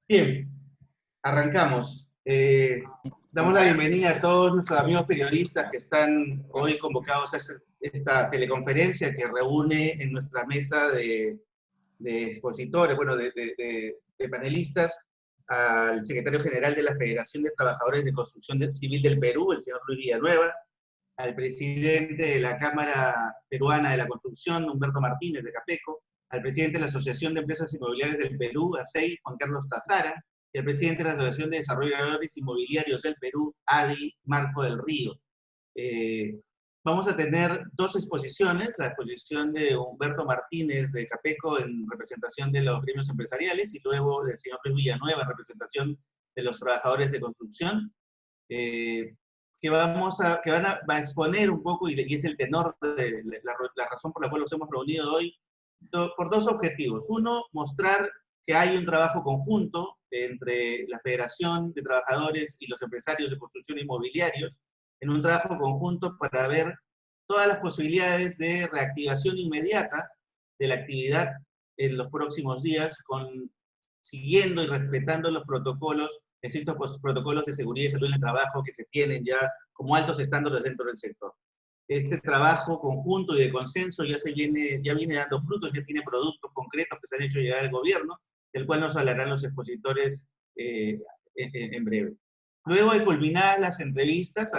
Bien, arrancamos. Damos la bienvenida a todos nuestros amigos periodistas que están hoy convocados a esta teleconferencia que reúne en nuestra mesa de expositores, bueno, de panelistas, al secretario general de la Federación de Trabajadores de Construcción Civil del Perú, el señor Luis Villanueva, al presidente de la Cámara Peruana de la Construcción, Humberto Martínez de Capeco, al presidente de la Asociación de Empresas Inmobiliarias del Perú, ASEI, Juan Carlos Tazara, y al presidente de la Asociación de Desarrolladores Inmobiliarios del Perú, ADI, Marco del Río. Eh, Vamos a tener dos exposiciones, la exposición de Humberto Martínez de Capeco en representación de los gremios empresariales y luego del señor Luis Villanueva en representación de los trabajadores de construcción. Eh, va a exponer un poco, y es el tenor de la razón por la cual los hemos reunido hoy, por dos objetivos. Uno, mostrar que hay un trabajo conjunto entre la Federación de Trabajadores y los empresarios de construcción inmobiliarios, en un trabajo conjunto para ver todas las posibilidades de reactivación inmediata de la actividad en los próximos días, siguiendo y respetando los protocolos, existen protocolos de seguridad y salud en el trabajo que se tienen ya como altos estándares dentro del sector. Este trabajo conjunto y de consenso ya viene dando frutos, ya tiene productos concretos que se han hecho llegar al gobierno, del cual nos hablarán los expositores en breve. Luego de culminadas las entrevistas,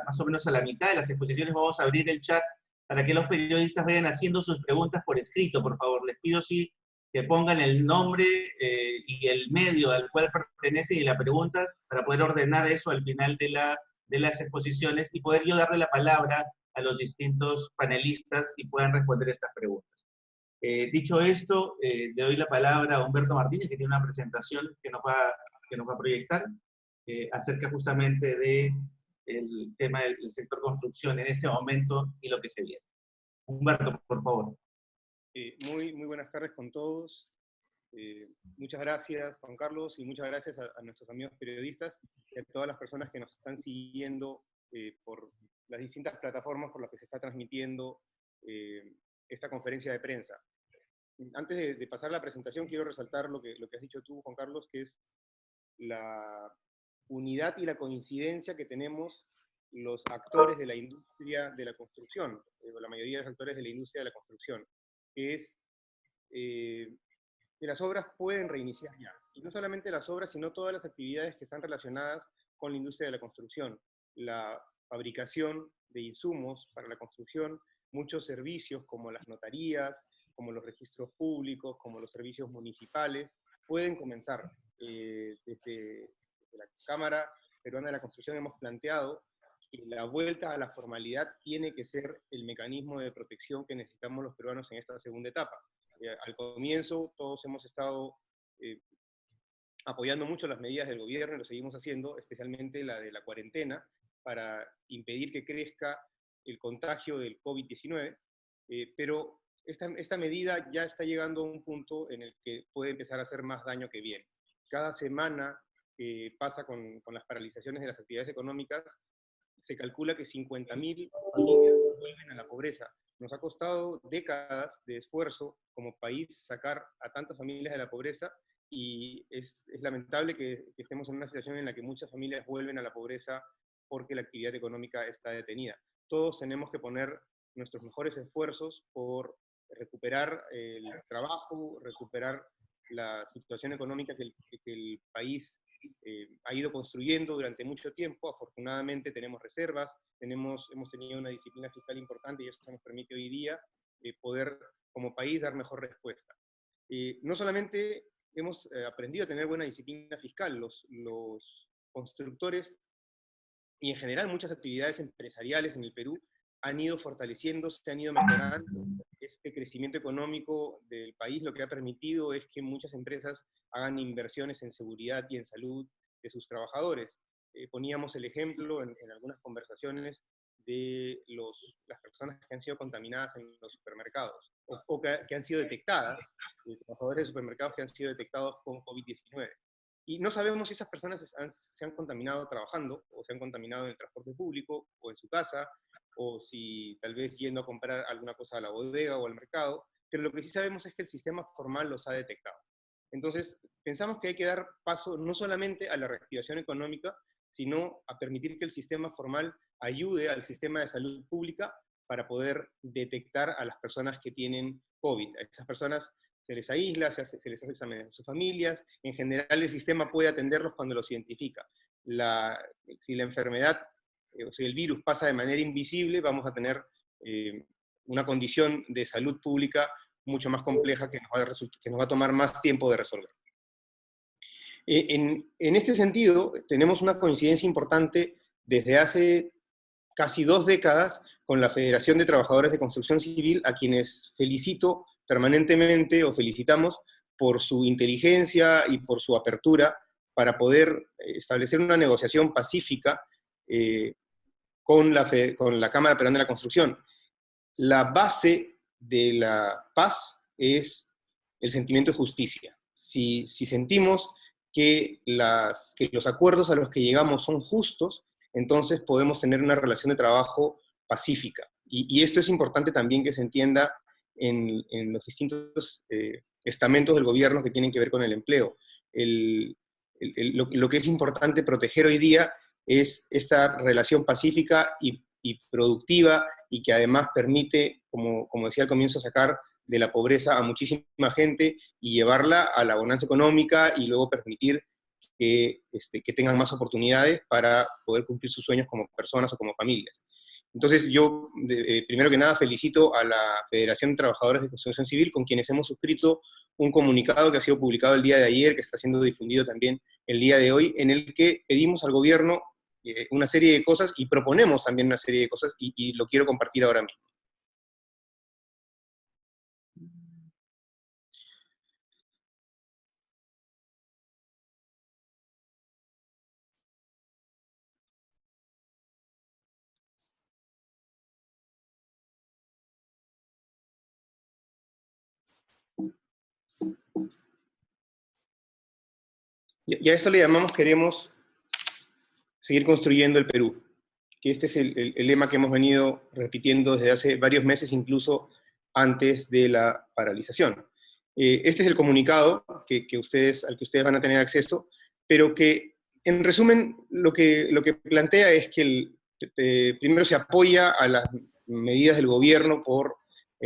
más o menos a la mitad de las exposiciones, vamos a abrir el chat para que los periodistas vayan haciendo sus preguntas por escrito, por favor. Les pido sí que pongan el nombre y el medio al cual pertenece y la pregunta para poder ordenar eso al final de las exposiciones y poder yo darle la palabra a los distintos panelistas y puedan responder estas preguntas. Dicho esto, le doy la palabra a Humberto Martínez, que tiene una presentación que nos va a proyectar acerca justamente del tema del sector construcción en este momento y lo que se viene. Humberto, por favor. Muy buenas tardes con todos. Muchas gracias, Juan Carlos, y muchas gracias a nuestros amigos periodistas y a todas las personas que nos están siguiendo por las distintas plataformas por las que se está transmitiendo esta conferencia de prensa. Antes de pasar a la presentación, quiero resaltar lo que has dicho tú, Juan Carlos, que es la unidad y la coincidencia que tenemos los actores de la industria de la construcción, la mayoría de los actores de la industria de la construcción, que es que las obras pueden reiniciar ya. Y no solamente las obras, sino todas las actividades que están relacionadas con la industria de la construcción. La fabricación de insumos para la construcción, muchos servicios como las notarías, como los registros públicos, como los servicios municipales, pueden comenzar. Desde la Cámara Peruana de la Construcción hemos planteado que la vuelta a la formalidad tiene que ser el mecanismo de protección que necesitamos los peruanos en esta segunda etapa. Al comienzo todos hemos estado apoyando mucho las medidas del gobierno y lo seguimos haciendo, especialmente la de la cuarentena, para impedir que crezca el contagio del COVID-19, pero esta medida ya está llegando a un punto en el que puede empezar a hacer más daño que bien. Cada semana que pasa con las paralizaciones de las actividades económicas, se calcula que 50.000 familias vuelven a la pobreza. Nos ha costado décadas de esfuerzo como país sacar a tantas familias de la pobreza y es lamentable que estemos en una situación en la que muchas familias vuelven a la pobreza porque la actividad económica está detenida. Todos tenemos que poner nuestros mejores esfuerzos por recuperar el trabajo, recuperar la situación económica que el país ha ido construyendo durante mucho tiempo. Afortunadamente tenemos reservas, hemos tenido una disciplina fiscal importante y eso nos permite hoy día poder como país dar mejor respuesta. No solamente hemos aprendido a tener buena disciplina fiscal, los constructores y en general muchas actividades empresariales en el Perú han ido fortaleciéndose, han ido mejorando. Este crecimiento económico del país lo que ha permitido es que muchas empresas hagan inversiones en seguridad y en salud de sus trabajadores. Poníamos el ejemplo en algunas conversaciones de las personas que han sido contaminadas en los supermercados, o que han sido detectadas, trabajadores de supermercados que han sido detectados con COVID-19. Y no sabemos si esas personas se han contaminado trabajando, o se han contaminado en el transporte público, o en su casa, o si tal vez yendo a comprar alguna cosa a la bodega o al mercado, pero lo que sí sabemos es que el sistema formal los ha detectado. Entonces, pensamos que hay que dar paso no solamente a la reactivación económica, sino a permitir que el sistema formal ayude al sistema de salud pública para poder detectar a las personas que tienen COVID. A esas personas se les aísla, se les hace exámenes a sus familias, en general el sistema puede atenderlos cuando los identifica. Si la enfermedad, o si el virus pasa de manera invisible, vamos a tener una condición de salud pública mucho más compleja que nos va a tomar más tiempo de resolver. En este sentido, tenemos una coincidencia importante desde hace casi 2 décadas con la Federación de Trabajadores de Construcción Civil, a quienes felicito permanentemente, o felicitamos, por su inteligencia y por su apertura para poder establecer una negociación pacífica con la Cámara Peruana de la Construcción. La base de la paz es el sentimiento de justicia. Si sentimos que los acuerdos a los que llegamos son justos, entonces podemos tener una relación de trabajo pacífica. Y esto es importante también que se entienda en los distintos estamentos del gobierno que tienen que ver con el empleo. Lo que es importante proteger hoy día es esta relación pacífica y productiva, y que además permite, como decía al comienzo, sacar de la pobreza a muchísima gente y llevarla a la bonanza económica, y luego permitir que tengan más oportunidades para poder cumplir sus sueños como personas o como familias. Entonces yo, primero que nada, felicito a la Federación de Trabajadores de Construcción Civil, con quienes hemos suscrito un comunicado que ha sido publicado el día de ayer, que está siendo difundido también el día de hoy, en el que pedimos al gobierno una serie de cosas, y proponemos también una serie de cosas, y lo quiero compartir ahora mismo. Y a eso le llamamos: queremos seguir construyendo el Perú, que este es el lema que hemos venido repitiendo desde hace varios meses, incluso antes de la paralización. Este es el comunicado al que ustedes van a tener acceso, pero que, en resumen, lo que plantea es que primero se apoya a las medidas del gobierno por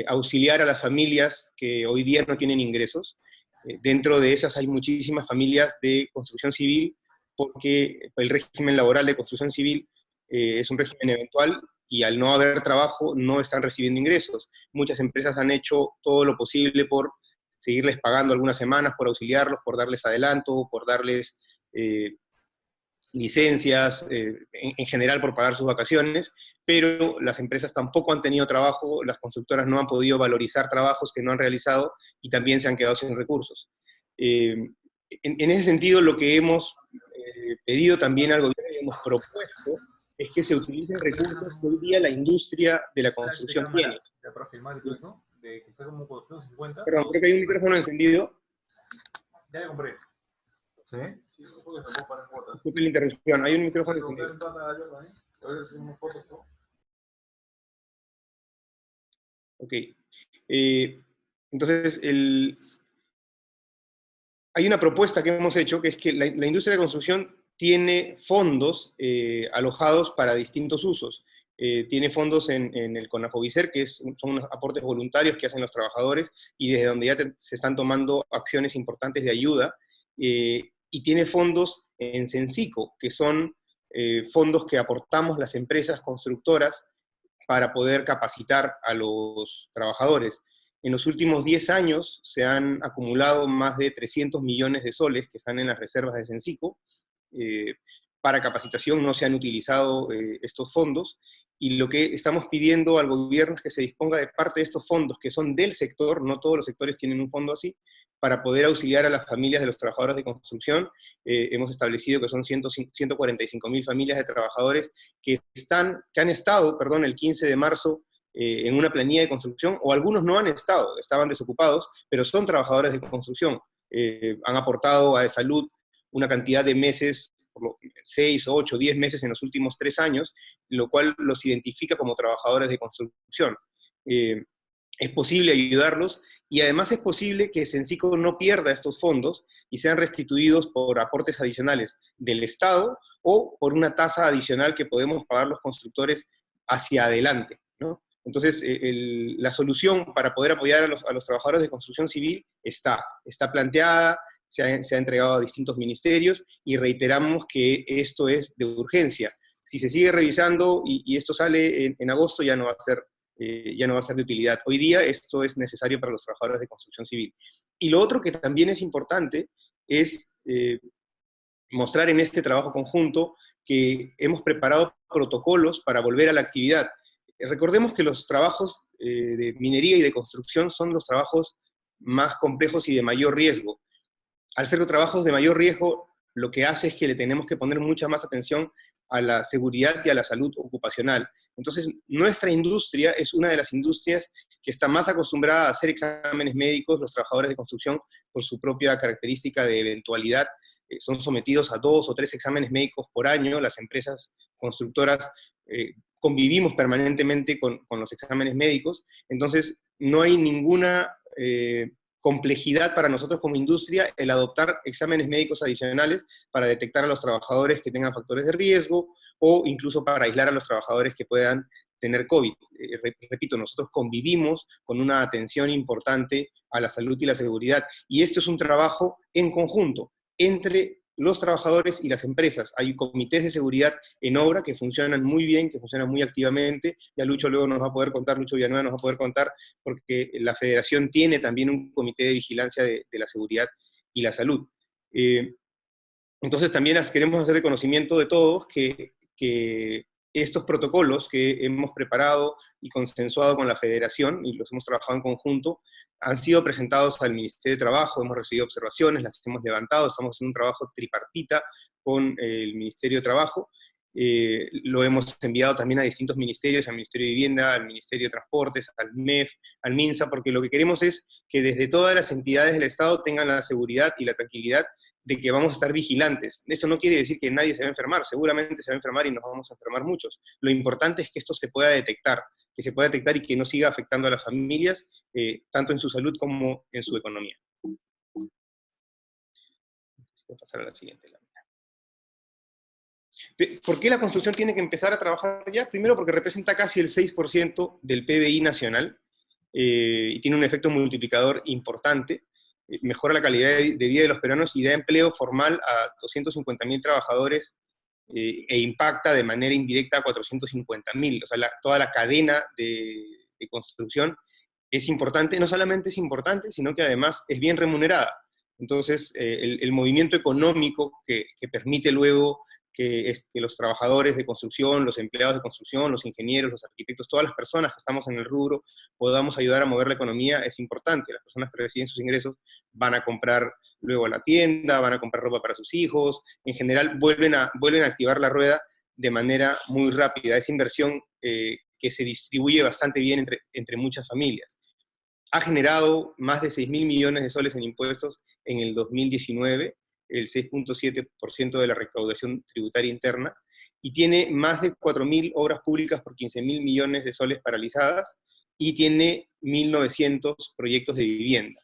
auxiliar a las familias que hoy día no tienen ingresos. Dentro de esas hay muchísimas familias de construcción civil, porque el régimen laboral de construcción civil es un régimen eventual, y al no haber trabajo no están recibiendo ingresos. Muchas empresas han hecho todo lo posible por seguirles pagando algunas semanas, por auxiliarlos, por darles adelanto, por darles licencias, en general por pagar sus vacaciones, pero las empresas tampoco han tenido trabajo, las constructoras no han podido valorizar trabajos que no han realizado, y también se han quedado sin recursos. En ese sentido, lo que hemos pedido también al gobierno y hemos propuesto es que se utilicen recursos que hoy día la industria de la construcción tiene. Perdón, creo que hay un micrófono encendido. Ya le compré. ¿Sí? Disculpe la interrupción, hay un micrófono encendido. Ok. Entonces, hay una propuesta que hemos hecho, que es que la industria de la construcción tiene fondos alojados para distintos usos. Tiene fondos en el CONAFOBICER, que son unos aportes voluntarios que hacen los trabajadores, y desde donde ya se están tomando acciones importantes de ayuda. Y tiene fondos en CENCICO, que son fondos que aportamos las empresas constructoras para poder capacitar a los trabajadores. En los últimos 10 años se han acumulado más de 300 millones de soles que están en las reservas de CENCICO. Para capacitación no se han utilizado estos fondos, y lo que estamos pidiendo al gobierno es que se disponga de parte de estos fondos, que son del sector, no todos los sectores tienen un fondo así, para poder auxiliar a las familias de los trabajadores de construcción. Hemos establecido que son 145.000 familias de trabajadores que han estado, el 15 de marzo en una planilla de construcción, o algunos no han estado, estaban desocupados, pero son trabajadores de construcción. Han aportado a salud una cantidad de meses, 6, 8, 10 meses en los últimos 3 años, lo cual los identifica como trabajadores de construcción. es posible ayudarlos, y además es posible que Sensico no pierda estos fondos y sean restituidos por aportes adicionales del Estado o por una tasa adicional que podemos pagar los constructores hacia adelante, ¿no? Entonces, la solución para poder apoyar a los trabajadores de construcción civil está planteada, se ha entregado a distintos ministerios, y reiteramos que esto es de urgencia. Si se sigue revisando y esto sale en agosto, ya no va a ser de utilidad. Hoy día esto es necesario para los trabajadores de construcción civil. Y lo otro que también es importante es mostrar en este trabajo conjunto que hemos preparado protocolos para volver a la actividad. Recordemos que los trabajos de minería y de construcción son los trabajos más complejos y de mayor riesgo. Al ser trabajos de mayor riesgo, lo que hace es que le tenemos que poner mucha más atención a la seguridad y a la salud ocupacional. Entonces, nuestra industria es una de las industrias que está más acostumbrada a hacer exámenes médicos. Los trabajadores de construcción, por su propia característica de eventualidad, son sometidos a 2 o 3 exámenes médicos por año. Las empresas constructoras convivimos permanentemente con los exámenes médicos. Entonces, no hay ninguna complejidad para nosotros como industria el adoptar exámenes médicos adicionales para detectar a los trabajadores que tengan factores de riesgo, o incluso para aislar a los trabajadores que puedan tener COVID. Repito, nosotros convivimos con una atención importante a la salud y la seguridad, y esto es un trabajo en conjunto entre los trabajadores y las empresas. Hay comités de seguridad en obra que funcionan muy bien, que funcionan muy activamente. Ya Lucho luego nos va a poder contar, Lucho Villanueva nos va a poder contar, porque la federación tiene también un comité de vigilancia de la seguridad y la salud. Entonces también queremos hacer de conocimiento de todos que estos protocolos que hemos preparado y consensuado con la federación, y los hemos trabajado en conjunto, han sido presentados al Ministerio de Trabajo, hemos recibido observaciones, las hemos levantado, estamos haciendo un trabajo tripartita con el Ministerio de Trabajo. Lo hemos enviado también a distintos ministerios, al Ministerio de Vivienda, al Ministerio de Transportes, al MEF, al MINSA, porque lo que queremos es que desde todas las entidades del Estado tengan la seguridad y la tranquilidad de que vamos a estar vigilantes. Esto no quiere decir que nadie se va a enfermar, seguramente se va a enfermar y nos vamos a enfermar muchos. Lo importante es que esto se pueda detectar, y que no siga afectando a las familias, tanto en su salud como en su economía. Voy a pasar a la siguiente lámina. ¿Por qué la construcción tiene que empezar a trabajar ya? Primero, porque representa casi el 6% del PBI nacional, y tiene un efecto multiplicador importante. Mejora la calidad de vida de los peruanos y da empleo formal a 250.000 trabajadores, e impacta de manera indirecta a 450.000. O sea, toda la cadena de construcción es importante. No solamente es importante, sino que además es bien remunerada. Entonces, el movimiento económico que permite luego que los trabajadores de construcción, los empleados de construcción, los ingenieros, los arquitectos, todas las personas que estamos en el rubro, podamos ayudar a mover la economía, es importante. Las personas que reciben sus ingresos van a comprar luego a la tienda, van a comprar ropa para sus hijos, en general vuelven a activar la rueda de manera muy rápida. Es inversión que se distribuye bastante bien entre muchas familias. Ha generado más de 6.000 millones de soles en impuestos en el 2019, el 6.7% de la recaudación tributaria interna, y tiene más de 4.000 obras públicas por 15.000 millones de soles paralizadas, y tiene 1.900 proyectos de vivienda.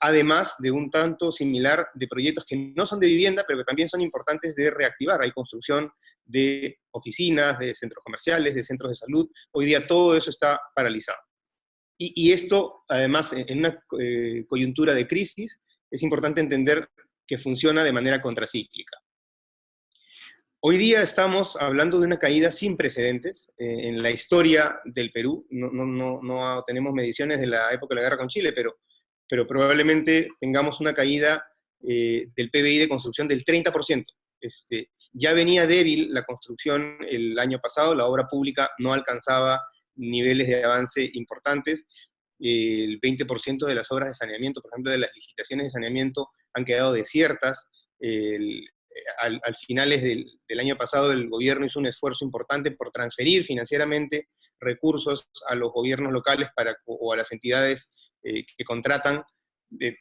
Además de un tanto similar de proyectos que no son de vivienda, pero que también son importantes de reactivar. Hay construcción de oficinas, de centros comerciales, de centros de salud. Hoy día todo eso está paralizado. Y esto, además, en una coyuntura de crisis, es importante entender que funciona de manera contracíclica. Hoy día estamos hablando de una caída sin precedentes en la historia del Perú. No tenemos mediciones de la época de la guerra con Chile, pero probablemente tengamos una caída del PBI de construcción del 30%. Ya venía débil la construcción el año pasado, la obra pública no alcanzaba niveles de avance importantes. El 20% de las obras de saneamiento, por ejemplo, de las licitaciones de saneamiento, han quedado desiertas. Al finales del año pasado el gobierno hizo un esfuerzo importante por transferir financieramente recursos a los gobiernos locales o a las entidades que contratan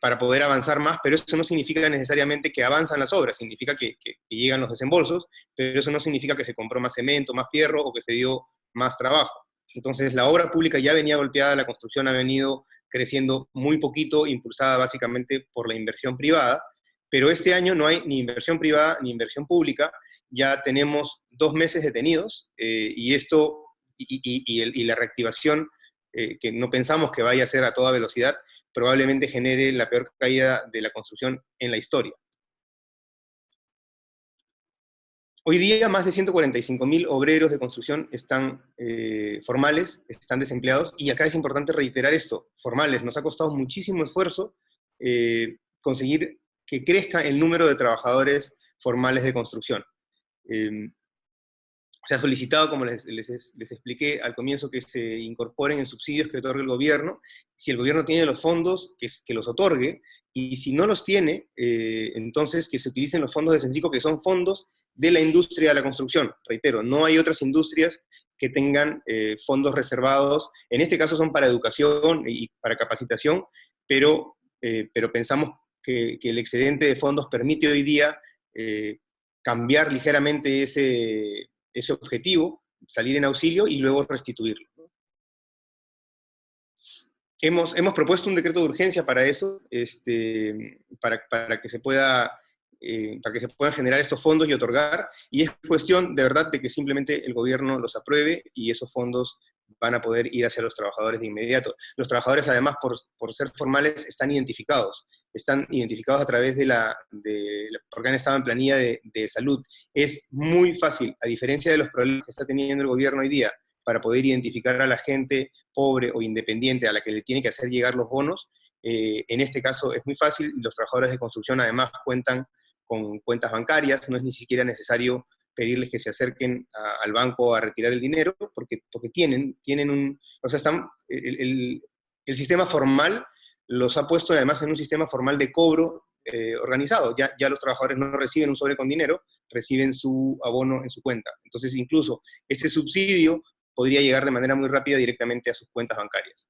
para poder avanzar más, pero eso no significa necesariamente que avanzan las obras, significa que llegan los desembolsos, pero eso no significa que se compró más cemento, más fierro, o que se dio más trabajo. Entonces la obra pública ya venía golpeada, la construcción ha venido creciendo muy poquito, impulsada básicamente por la inversión privada, pero este año no hay ni inversión privada ni inversión pública, ya tenemos 2 meses detenidos, y esto, y la reactivación, que no pensamos que vaya a ser a toda velocidad, probablemente genere la peor caída de la construcción en la historia. Hoy día más de 145.000 obreros de construcción están formales, están desempleados, y acá es importante reiterar esto, formales. Nos ha costado muchísimo esfuerzo conseguir que crezca el número de trabajadores formales de construcción. Se ha solicitado, como les expliqué al comienzo, que se incorporen en subsidios que otorgue el gobierno. Si el gobierno tiene los fondos, que los otorgue, y si no los tiene, entonces que se utilicen los fondos de Censico, que son fondos de la industria de la construcción. Reitero, no hay otras industrias que tengan fondos reservados. En este caso son para educación y para capacitación, pero pensamos que el excedente de fondos permite hoy día cambiar ligeramente ese objetivo, salir en auxilio y luego restituirlo. Hemos propuesto un decreto de urgencia para eso, para que se puedan generar estos fondos y otorgar, y es cuestión de verdad de que simplemente el gobierno los apruebe y esos fondos van a poder ir hacia los trabajadores de inmediato. Los trabajadores, además, por ser formales, están identificados a través porque han estado en planilla de salud. Es muy fácil, a diferencia de los problemas que está teniendo el gobierno hoy día, para poder identificar a la gente pobre o independiente a la que le tiene que hacer llegar los bonos. En este caso es muy fácil, los trabajadores de construcción además cuentan con cuentas bancarias, no es ni siquiera necesario pedirles que se acerquen al banco a retirar el dinero, porque tienen o sea, el sistema formal los ha puesto además en un sistema formal de cobro organizado. Ya los trabajadores no reciben un sobre con dinero, reciben su abono en su cuenta. Entonces incluso este subsidio podría llegar de manera muy rápida directamente a sus cuentas bancarias.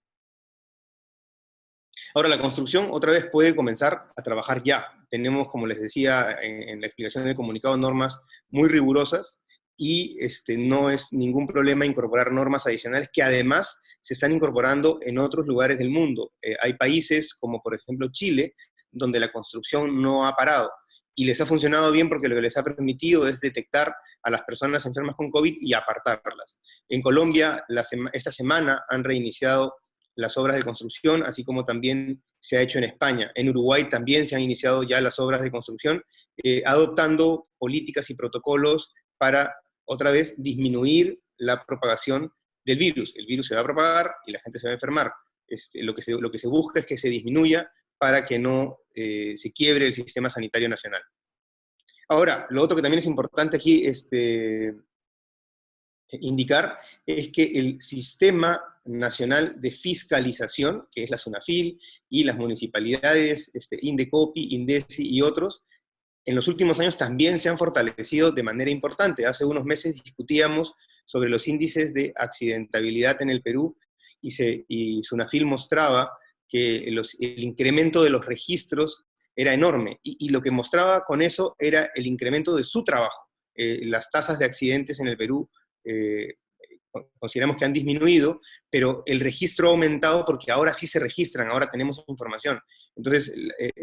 Ahora, la construcción otra vez puede comenzar a trabajar ya. Tenemos, como les decía en la explicación del comunicado, normas muy rigurosas, y no es ningún problema incorporar normas adicionales que además se están incorporando en otros lugares del mundo. Hay países como por ejemplo Chile, donde la construcción no ha parado, y les ha funcionado bien porque lo que les ha permitido es detectar a las personas enfermas con COVID y apartarlas. En Colombia, esta semana han reiniciado las obras de construcción, así como también se ha hecho en España. En Uruguay también se han iniciado ya las obras de construcción, adoptando políticas y protocolos para, otra vez, disminuir la propagación del virus. El virus se va a propagar y la gente se va a enfermar. Lo que se busca es que se disminuya para que no se quiebre el sistema sanitario nacional. Ahora, lo otro que también es importante aquí indicar es que el Sistema Nacional de Fiscalización, que es la SUNAFIL, y las municipalidades, Indecopi, Indesi y otros, en los últimos años también se han fortalecido de manera importante. Hace unos meses discutíamos sobre los índices de accidentabilidad en el Perú, y SUNAFIL mostraba que el incremento de los registros era enorme, y lo que mostraba con eso era el incremento de su trabajo. Las tasas de accidentes en el Perú consideramos que han disminuido, pero el registro ha aumentado porque ahora sí se registran, ahora tenemos información. Entonces,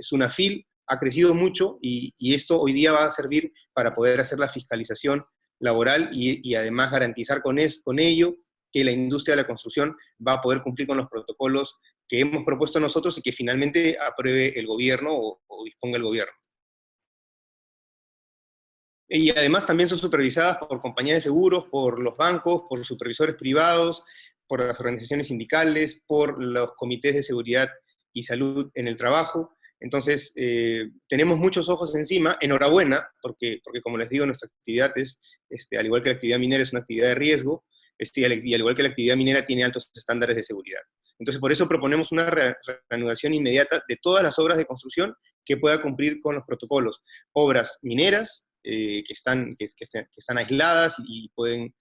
SUNAFIL ha crecido mucho, y esto hoy día va a servir para poder hacer la fiscalización laboral y además garantizar con ello que la industria de la construcción va a poder cumplir con los protocolos que hemos propuesto nosotros y que finalmente apruebe el gobierno o disponga el gobierno. Y además también son supervisadas por compañías de seguros, por los bancos, por supervisores privados, por las organizaciones sindicales, por los comités de seguridad y salud en el trabajo. Entonces, tenemos muchos ojos encima. Enhorabuena, porque como les digo, nuestra actividad es, al igual que la actividad minera, es una actividad de riesgo, y al igual que la actividad minera tiene altos estándares de seguridad. Entonces, por eso proponemos una reanudación inmediata de todas las obras de construcción que pueda cumplir con los protocolos. Obras mineras, que están aisladas y pueden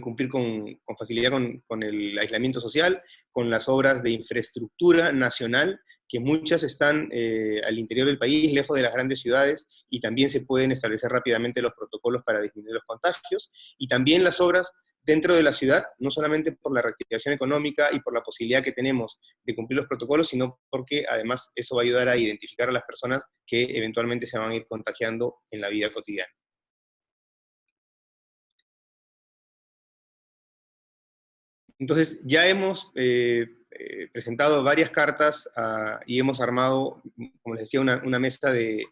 cumplir con facilidad con el aislamiento social, con las obras de infraestructura nacional, que muchas están al interior del país, lejos de las grandes ciudades, y también se pueden establecer rápidamente los protocolos para disminuir los contagios, y también las obras dentro de la ciudad, no solamente por la reactivación económica y por la posibilidad que tenemos de cumplir los protocolos, sino porque además eso va a ayudar a identificar a las personas que eventualmente se van a ir contagiando en la vida cotidiana. Entonces, ya hemos presentado varias cartas y hemos armado, como les decía, una mesa de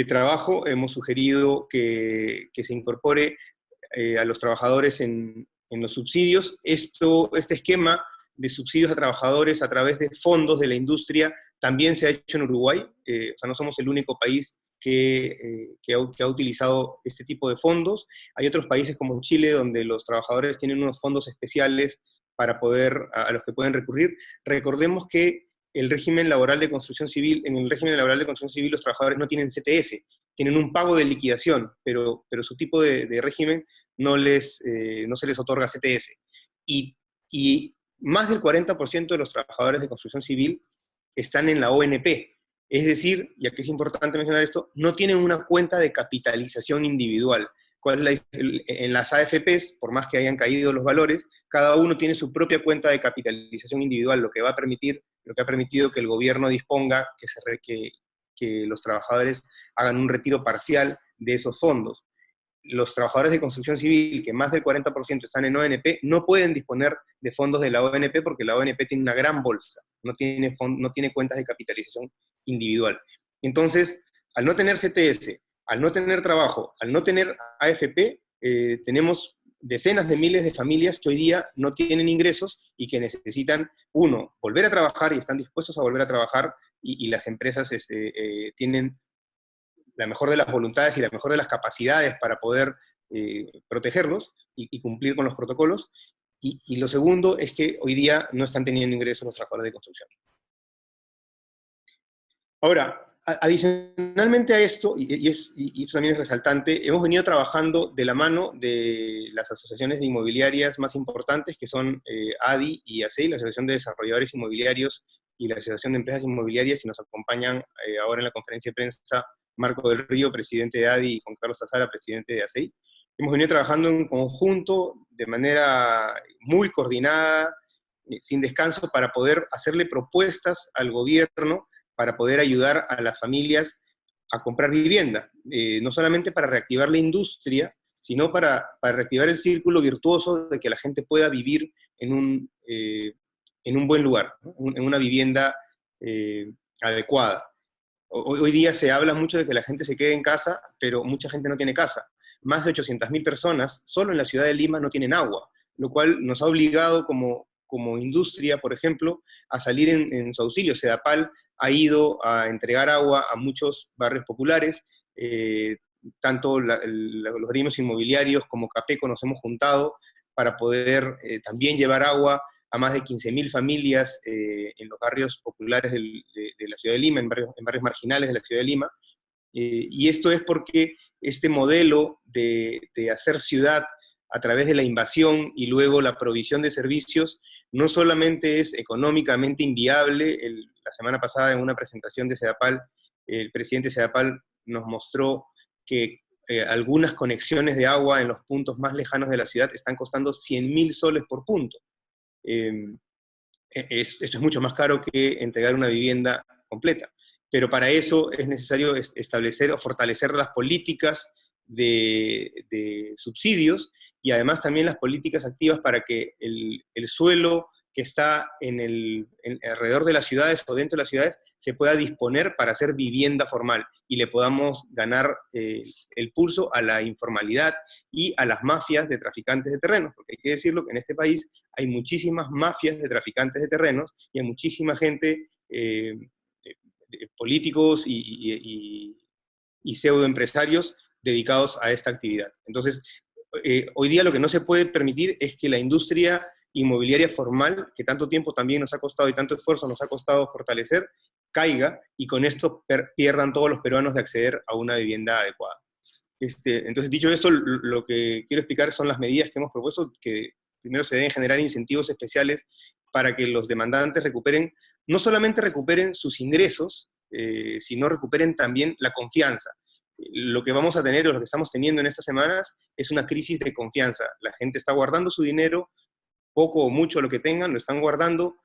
trabajo. Hemos sugerido que se incorpore a los trabajadores en los subsidios. Este esquema de subsidios a trabajadores a través de fondos de la industria también se ha hecho en Uruguay. O sea, no somos el único país que ha utilizado este tipo de fondos. Hay otros países como Chile donde los trabajadores tienen unos fondos especiales para a los que pueden recurrir. Recordemos que el régimen laboral de construcción civil, en el régimen laboral de construcción civil los trabajadores no tienen CTS, tienen un pago de liquidación, pero su tipo de régimen no se les otorga CTS. Y más del 40% de los trabajadores de construcción civil están en la ONP. Es decir, y aquí es importante mencionar esto, no tienen una cuenta de capitalización individual. En las AFPs, por más que hayan caído los valores, cada uno tiene su propia cuenta de capitalización individual, lo que ha permitido que el gobierno disponga que los trabajadores hagan un retiro parcial de esos fondos. Los trabajadores de construcción civil, que más del 40% están en ONP, no pueden disponer de fondos de la ONP porque la ONP tiene una gran bolsa, no tiene cuentas de capitalización individual. Entonces, al no tener CTS, al no tener trabajo, al no tener AFP, tenemos decenas de miles de familias que hoy día no tienen ingresos y que necesitan, uno, volver a trabajar y están dispuestos a volver a trabajar, y las empresas tienen la mejor de las voluntades y la mejor de las capacidades para poder protegerlos y cumplir con los protocolos. Y lo segundo es que hoy día no están teniendo ingresos los trabajadores de construcción. Ahora, adicionalmente a esto, y eso también es resaltante, hemos venido trabajando de la mano de las asociaciones de inmobiliarias más importantes, que son ADI y ACEI, la Asociación de Desarrolladores Inmobiliarios y la Asociación de Empresas Inmobiliarias, y nos acompañan ahora en la conferencia de prensa Marco del Río, presidente de ADI, y Juan Carlos Azara, presidente de ACEI. Hemos venido trabajando en conjunto, de manera muy coordinada, sin descanso, para poder hacerle propuestas al gobierno para poder ayudar a las familias a comprar vivienda, no solamente para reactivar la industria, sino para reactivar el círculo virtuoso de que la gente pueda vivir en un buen lugar, ¿no? En una vivienda adecuada. Hoy día se habla mucho de que la gente se quede en casa, pero mucha gente no tiene casa. Más de 800.000 personas, solo en la ciudad de Lima, no tienen agua, lo cual nos ha obligado como industria, por ejemplo, a salir en su auxilio. Sedapal ha ido a entregar agua a muchos barrios populares, tanto los gremios inmobiliarios como Capeco nos hemos juntado para poder también llevar agua a más de 15.000 familias en los barrios populares de la ciudad de Lima, en barrios marginales de la ciudad de Lima. Y esto es porque este modelo de hacer ciudad a través de la invasión y luego la provisión de servicios no solamente es económicamente inviable. La semana pasada en una presentación de Sedapal, el presidente de Sedapal nos mostró que algunas conexiones de agua en los puntos más lejanos de la ciudad están costando 100.000 soles por punto. Esto es mucho más caro que entregar una vivienda completa. Pero para eso es necesario establecer o fortalecer las políticas de subsidios, y además también las políticas activas para que el suelo que está alrededor de las ciudades o dentro de las ciudades se pueda disponer para hacer vivienda formal, y le podamos ganar el pulso a la informalidad y a las mafias de traficantes de terrenos, porque hay que decirlo que en este país hay muchísimas mafias de traficantes de terrenos y hay muchísima gente, políticos y pseudoempresarios dedicados a esta actividad. Entonces, hoy día lo que no se puede permitir es que la industria inmobiliaria formal, que tanto tiempo también nos ha costado y tanto esfuerzo nos ha costado fortalecer, caiga, y con esto pierdan todos los peruanos de acceder a una vivienda adecuada. Entonces, dicho esto, lo que quiero explicar son las medidas que hemos propuesto, que primero se deben generar incentivos especiales para que los demandantes no solamente recuperen sus ingresos, sino recuperen también la confianza. lo que vamos a tener, o lo que estamos teniendo en estas semanas, es una crisis de confianza. La gente está guardando su dinero, poco o mucho lo que tengan, lo están guardando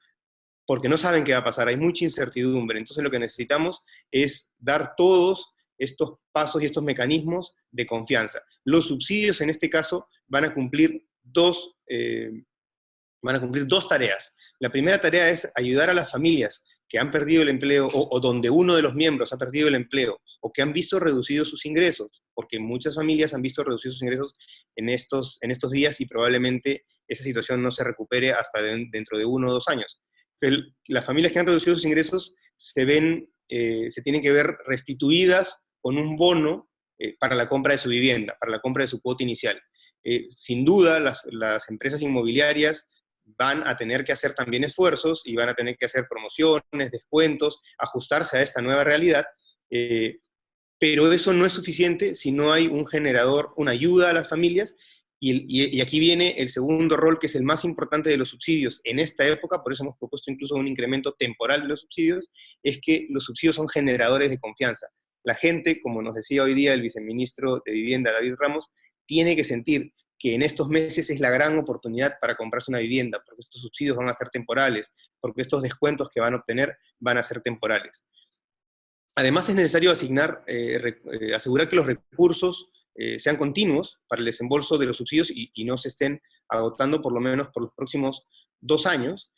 porque no saben qué va a pasar, hay mucha incertidumbre. Entonces lo que necesitamos es dar todos estos pasos y estos mecanismos de confianza. Los subsidios en este caso van a cumplir dos tareas. La primera tarea es ayudar a las familias que han perdido el empleo, o donde uno de los miembros ha perdido el empleo, o que han visto reducidos sus ingresos, porque muchas familias han visto reducidos sus ingresos en estos días, y probablemente esa situación no se recupere hasta dentro de 1 o 2 años. Las familias que han reducido sus ingresos se tienen que ver restituidas con un bono para la compra de su vivienda, para la compra de su cuota inicial. Sin duda, las empresas inmobiliarias van a tener que hacer también esfuerzos, y van a tener que hacer promociones, descuentos, ajustarse a esta nueva realidad, pero eso no es suficiente si no hay un generador, una ayuda a las familias, y aquí viene el segundo rol, que es el más importante de los subsidios en esta época. Por eso hemos propuesto incluso un incremento temporal de los subsidios, es que los subsidios son generadores de confianza. La gente, como nos decía hoy día el viceministro de Vivienda, David Ramos, tiene que sentir que en estos meses es la gran oportunidad para comprarse una vivienda, porque estos subsidios van a ser temporales, porque estos descuentos que van a obtener van a ser temporales. Además es necesario asegurar que los recursos sean continuos para el desembolso de los subsidios y no se estén agotando por lo menos por los próximos 2 años.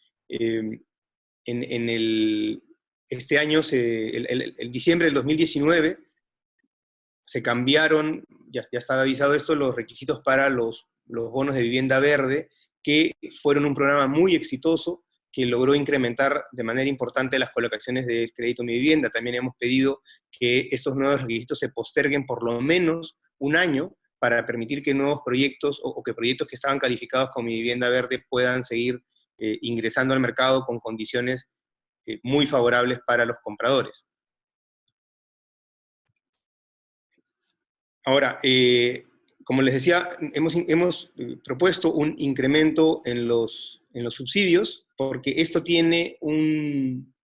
Este año, el diciembre del 2019, se cambiaron, ya estaba avisado esto, los requisitos para los bonos de vivienda verde, que fueron un programa muy exitoso, que logró incrementar de manera importante las colocaciones del crédito Mi Vivienda. También hemos pedido que estos nuevos requisitos se posterguen por lo menos 1 año, para permitir que nuevos proyectos, o que proyectos que estaban calificados con Mi Vivienda Verde puedan seguir ingresando al mercado con condiciones muy favorables para los compradores. Ahora, como les decía, hemos propuesto un incremento en los subsidios, porque esto tiene un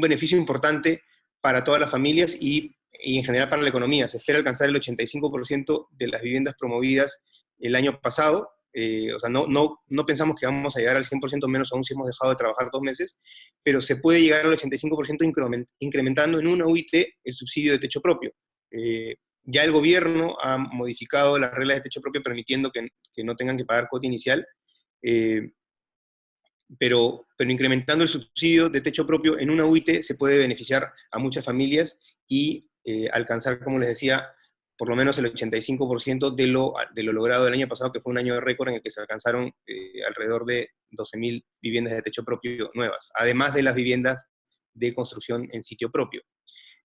beneficio importante para todas las familias y en general para la economía. Se espera alcanzar el 85% de las viviendas promovidas el año pasado. O sea, no pensamos que vamos a llegar al 100%, menos aún si hemos dejado de trabajar 2 meses, pero se puede llegar al 85% incrementando en una UIT el subsidio de techo propio. Ya el gobierno ha modificado las reglas de techo propio, permitiendo que no tengan que pagar cuota inicial, pero incrementando el subsidio de techo propio en una UIT se puede beneficiar a muchas familias y alcanzar, como les decía, por lo menos el 85% de lo logrado del año pasado, que fue un año récord en el que se alcanzaron alrededor de 12.000 viviendas de techo propio nuevas, además de las viviendas de construcción en sitio propio.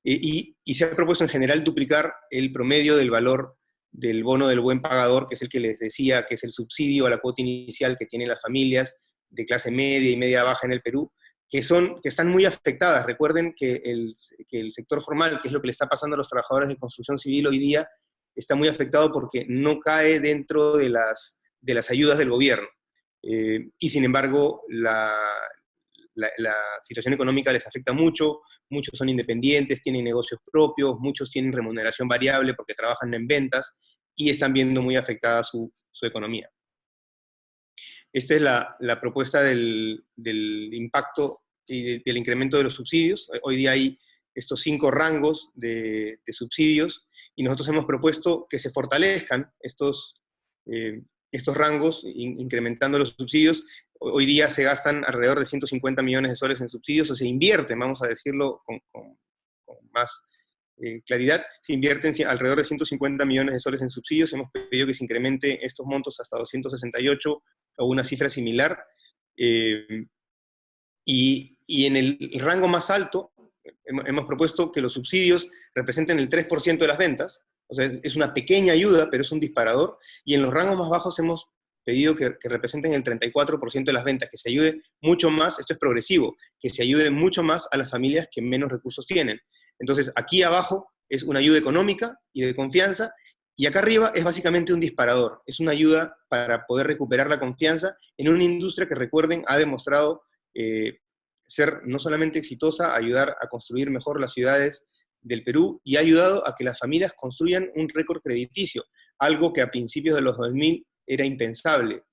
Y se ha propuesto en general duplicar el promedio del valor del bono del buen pagador, que es el que les decía, que es el subsidio a la cuota inicial que tienen las familias de clase media y media baja en el Perú, que están muy afectadas. Recuerden que el sector formal, que es lo que le está pasando a los trabajadores de construcción civil hoy día, está muy afectado porque no cae dentro de las ayudas del gobierno. Y sin embargo, la situación económica les afecta mucho. Muchos son independientes, tienen negocios propios, muchos tienen remuneración variable porque trabajan en ventas y están viendo muy afectada su economía. Esta es la propuesta del impacto y del incremento de los subsidios. Hoy día hay estos 5 rangos de subsidios, y nosotros hemos propuesto que se fortalezcan estos rangos, incrementando los subsidios. Hoy día se gastan alrededor de 150 millones de soles en subsidios, o se invierten, vamos a decirlo con más claridad, se invierten alrededor de 150 millones de soles en subsidios. Hemos pedido que se incremente estos montos hasta 268, o una cifra similar, y en el rango más alto hemos propuesto que los subsidios representen el 3% de las ventas. O sea, es una pequeña ayuda, pero es un disparador, y en los rangos más bajos hemos pedido que representen el 34% de las ventas, que se ayude mucho más, esto es progresivo, que se ayude mucho más a las familias que menos recursos tienen. Entonces, aquí abajo es una ayuda económica y de confianza, y acá arriba es básicamente un disparador, es una ayuda para poder recuperar la confianza en una industria que, recuerden, ha demostrado ser no solamente exitosa, ayudar a construir mejor las ciudades del Perú y ha ayudado a que las familias construyan un récord crediticio, algo que a principios de los 2000 era impensable.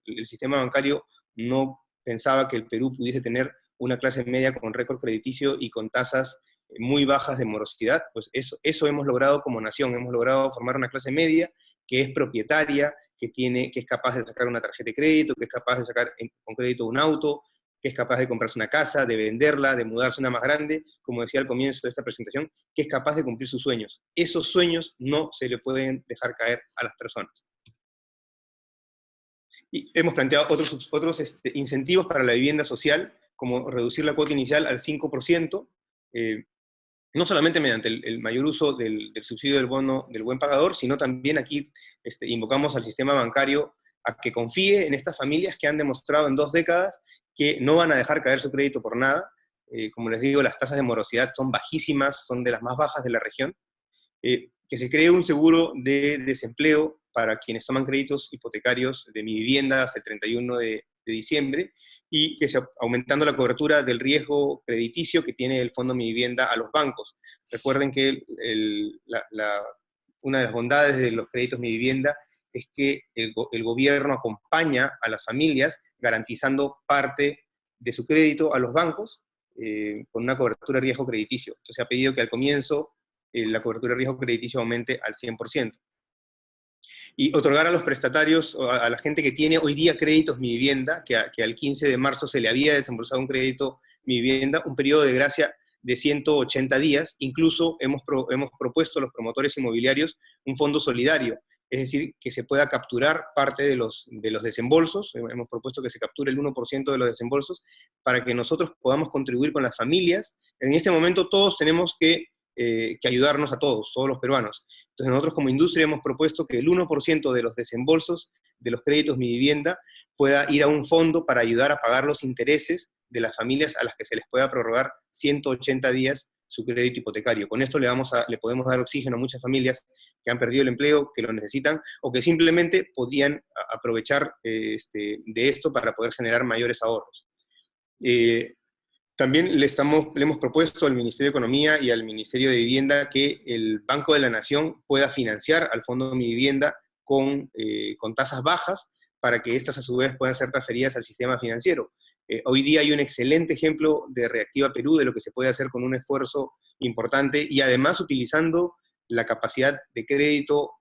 El sistema bancario no pensaba que el Perú pudiese tener una clase media con récord crediticio y con tasas muy bajas de morosidad. Pues eso hemos logrado como nación, hemos logrado formar una clase media que es propietaria, que es capaz de sacar una tarjeta de crédito, que es capaz de sacar con crédito un auto, que es capaz de comprarse una casa, de venderla, de mudarse a una más grande, como decía al comienzo de esta presentación, que es capaz de cumplir sus sueños. Esos sueños no se le pueden dejar caer a las personas. Y hemos planteado otros incentivos para la vivienda social, como reducir la cuota inicial al 5%, no solamente mediante el mayor uso del subsidio del bono del buen pagador, sino también aquí invocamos al sistema bancario a que confíe en estas familias que han demostrado en 2 décadas que no van a dejar caer su crédito por nada. Como les digo, las tasas de morosidad son bajísimas, son de las más bajas de la región. Que se cree un seguro de desempleo para quienes toman créditos hipotecarios de Mi Vivienda hasta el 31 de diciembre, y que aumentando la cobertura del riesgo crediticio que tiene el Fondo Mi Vivienda a los bancos. Recuerden que una de las bondades de los créditos Mi Vivienda es que el gobierno acompaña a las familias garantizando parte de su crédito a los bancos con una cobertura de riesgo crediticio. Entonces se ha pedido que al comienzo la cobertura de riesgo crediticio aumente al 100%. Y otorgar a los prestatarios, a la gente que tiene hoy día créditos Mi Vivienda, que al 15 de marzo se le había desembolsado un crédito Mi Vivienda, un periodo de gracia de 180 días. Incluso hemos propuesto a los promotores inmobiliarios un fondo solidario, es decir, que se pueda capturar parte de los desembolsos. Hemos propuesto que se capture el 1% de los desembolsos para que nosotros podamos contribuir con las familias. En este momento todos tenemos que ayudarnos a todos los peruanos. Entonces nosotros como industria hemos propuesto que el 1% de los desembolsos de los créditos Mi Vivienda pueda ir a un fondo para ayudar a pagar los intereses de las familias a las que se les pueda prorrogar 180 días su crédito hipotecario. Con esto le podemos dar oxígeno a muchas familias que han perdido el empleo, que lo necesitan, o que simplemente podían aprovechar de esto para poder generar mayores ahorros. También le hemos propuesto al Ministerio de Economía y al Ministerio de Vivienda que el Banco de la Nación pueda financiar al Fondo Mi Vivienda con tasas bajas para que estas a su vez puedan ser transferidas al sistema financiero. Hoy día hay un excelente ejemplo de Reactiva Perú, de lo que se puede hacer con un esfuerzo importante y además utilizando la capacidad de crédito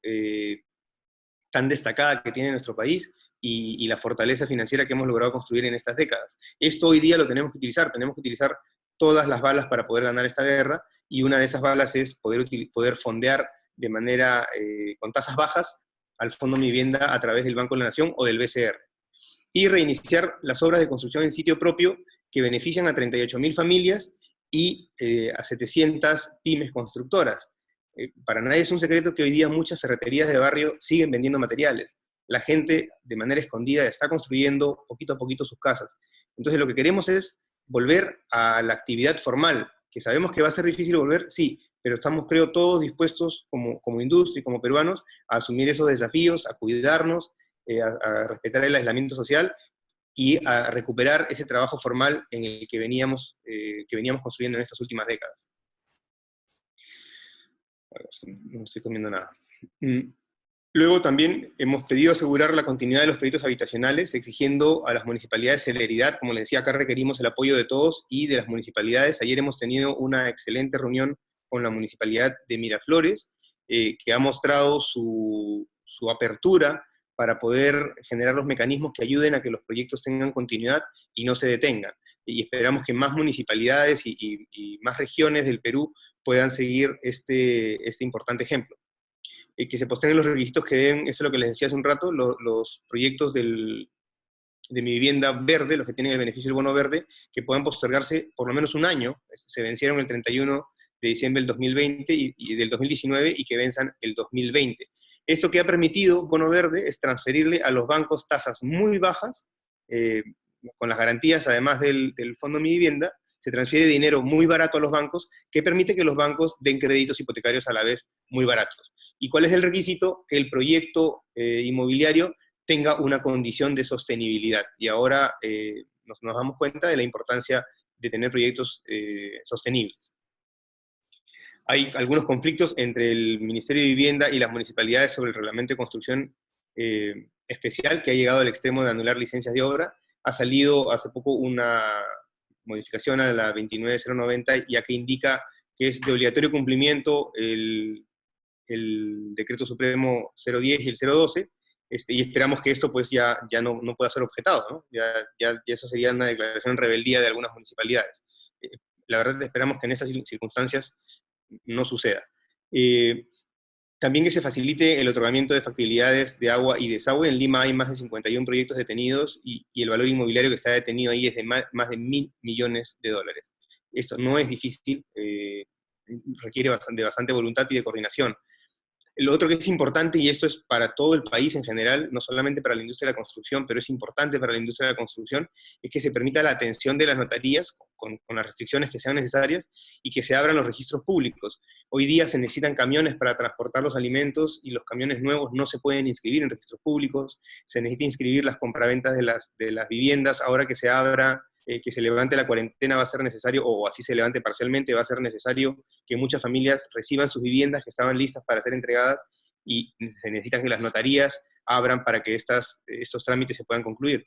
tan destacada que tiene nuestro país y la fortaleza financiera que hemos logrado construir en estas décadas. Esto hoy día lo tenemos que utilizar todas las balas para poder ganar esta guerra, y una de esas balas es poder fondear de manera con tasas bajas al Fondo Mi Vivienda a través del Banco de la Nación o del BCR. Y reiniciar las obras de construcción en sitio propio que benefician a 38.000 familias y a 700 pymes constructoras. Para nadie es un secreto que hoy día muchas ferreterías de barrio siguen vendiendo materiales. La gente de manera escondida está construyendo poquito a poquito sus casas. Entonces lo que queremos es volver a la actividad formal, que sabemos que va a ser difícil volver, sí, pero estamos, creo, todos dispuestos como industria y como peruanos a asumir esos desafíos, a cuidarnos, a respetar el aislamiento social y a recuperar ese trabajo formal en el que veníamos construyendo en estas últimas décadas. A ver, no estoy comiendo nada. Luego también hemos pedido asegurar la continuidad de los proyectos habitacionales, exigiendo a las municipalidades celeridad. Como les decía, acá requerimos el apoyo de todos y de las municipalidades. Ayer hemos tenido una excelente reunión con la Municipalidad de Miraflores, que ha mostrado su apertura para poder generar los mecanismos que ayuden a que los proyectos tengan continuidad y no se detengan. Y esperamos que más municipalidades y más regiones del Perú puedan seguir este importante ejemplo. Que se posterguen los requisitos que den, eso es lo que les decía hace un rato, los proyectos de Mi Vivienda Verde, los que tienen el beneficio del bono verde, que puedan postergarse por lo menos un año. Se vencieron el 31 de diciembre del 2020 y del 2019, y que venzan el 2020. Esto que ha permitido Bono Verde es transferirle a los bancos tasas muy bajas, con las garantías además del Fondo Mi Vivienda. Se transfiere dinero muy barato a los bancos, que permite que los bancos den créditos hipotecarios a la vez muy baratos. ¿Y cuál es el requisito? Que el proyecto inmobiliario tenga una condición de sostenibilidad. Y ahora nos damos cuenta de la importancia de tener proyectos sostenibles. Hay algunos conflictos entre el Ministerio de Vivienda y las municipalidades sobre el reglamento de construcción especial, que ha llegado al extremo de anular licencias de obra. Ha salido hace poco una modificación a la 29090, ya que indica que es de obligatorio cumplimiento el Decreto Supremo 010 y el 012, y esperamos que esto pues ya no pueda ser objetado, ¿no? Ya eso sería una declaración de rebeldía de algunas municipalidades. La verdad esperamos que en estas circunstancias no suceda. También que se facilite el otorgamiento de factibilidades de agua y desagüe. En Lima hay más de 51 proyectos detenidos y el valor inmobiliario que está detenido ahí es de más de $1.000 millones. Esto no es difícil, requiere bastante voluntad y de coordinación. Lo otro que es importante, y esto es para todo el país en general, no solamente para la industria de la construcción, pero es importante para la industria de la construcción, es que se permita la atención de las notarías con las restricciones que sean necesarias y que se abran los registros públicos. Hoy día se necesitan camiones para transportar los alimentos y los camiones nuevos no se pueden inscribir en registros públicos, se necesita inscribir las compraventas de las viviendas. Ahora que se abra, que se levante la cuarentena, va a ser necesario, o así se levante parcialmente, va a ser necesario que muchas familias reciban sus viviendas que estaban listas para ser entregadas, y se necesitan que las notarías abran para que estos trámites se puedan concluir.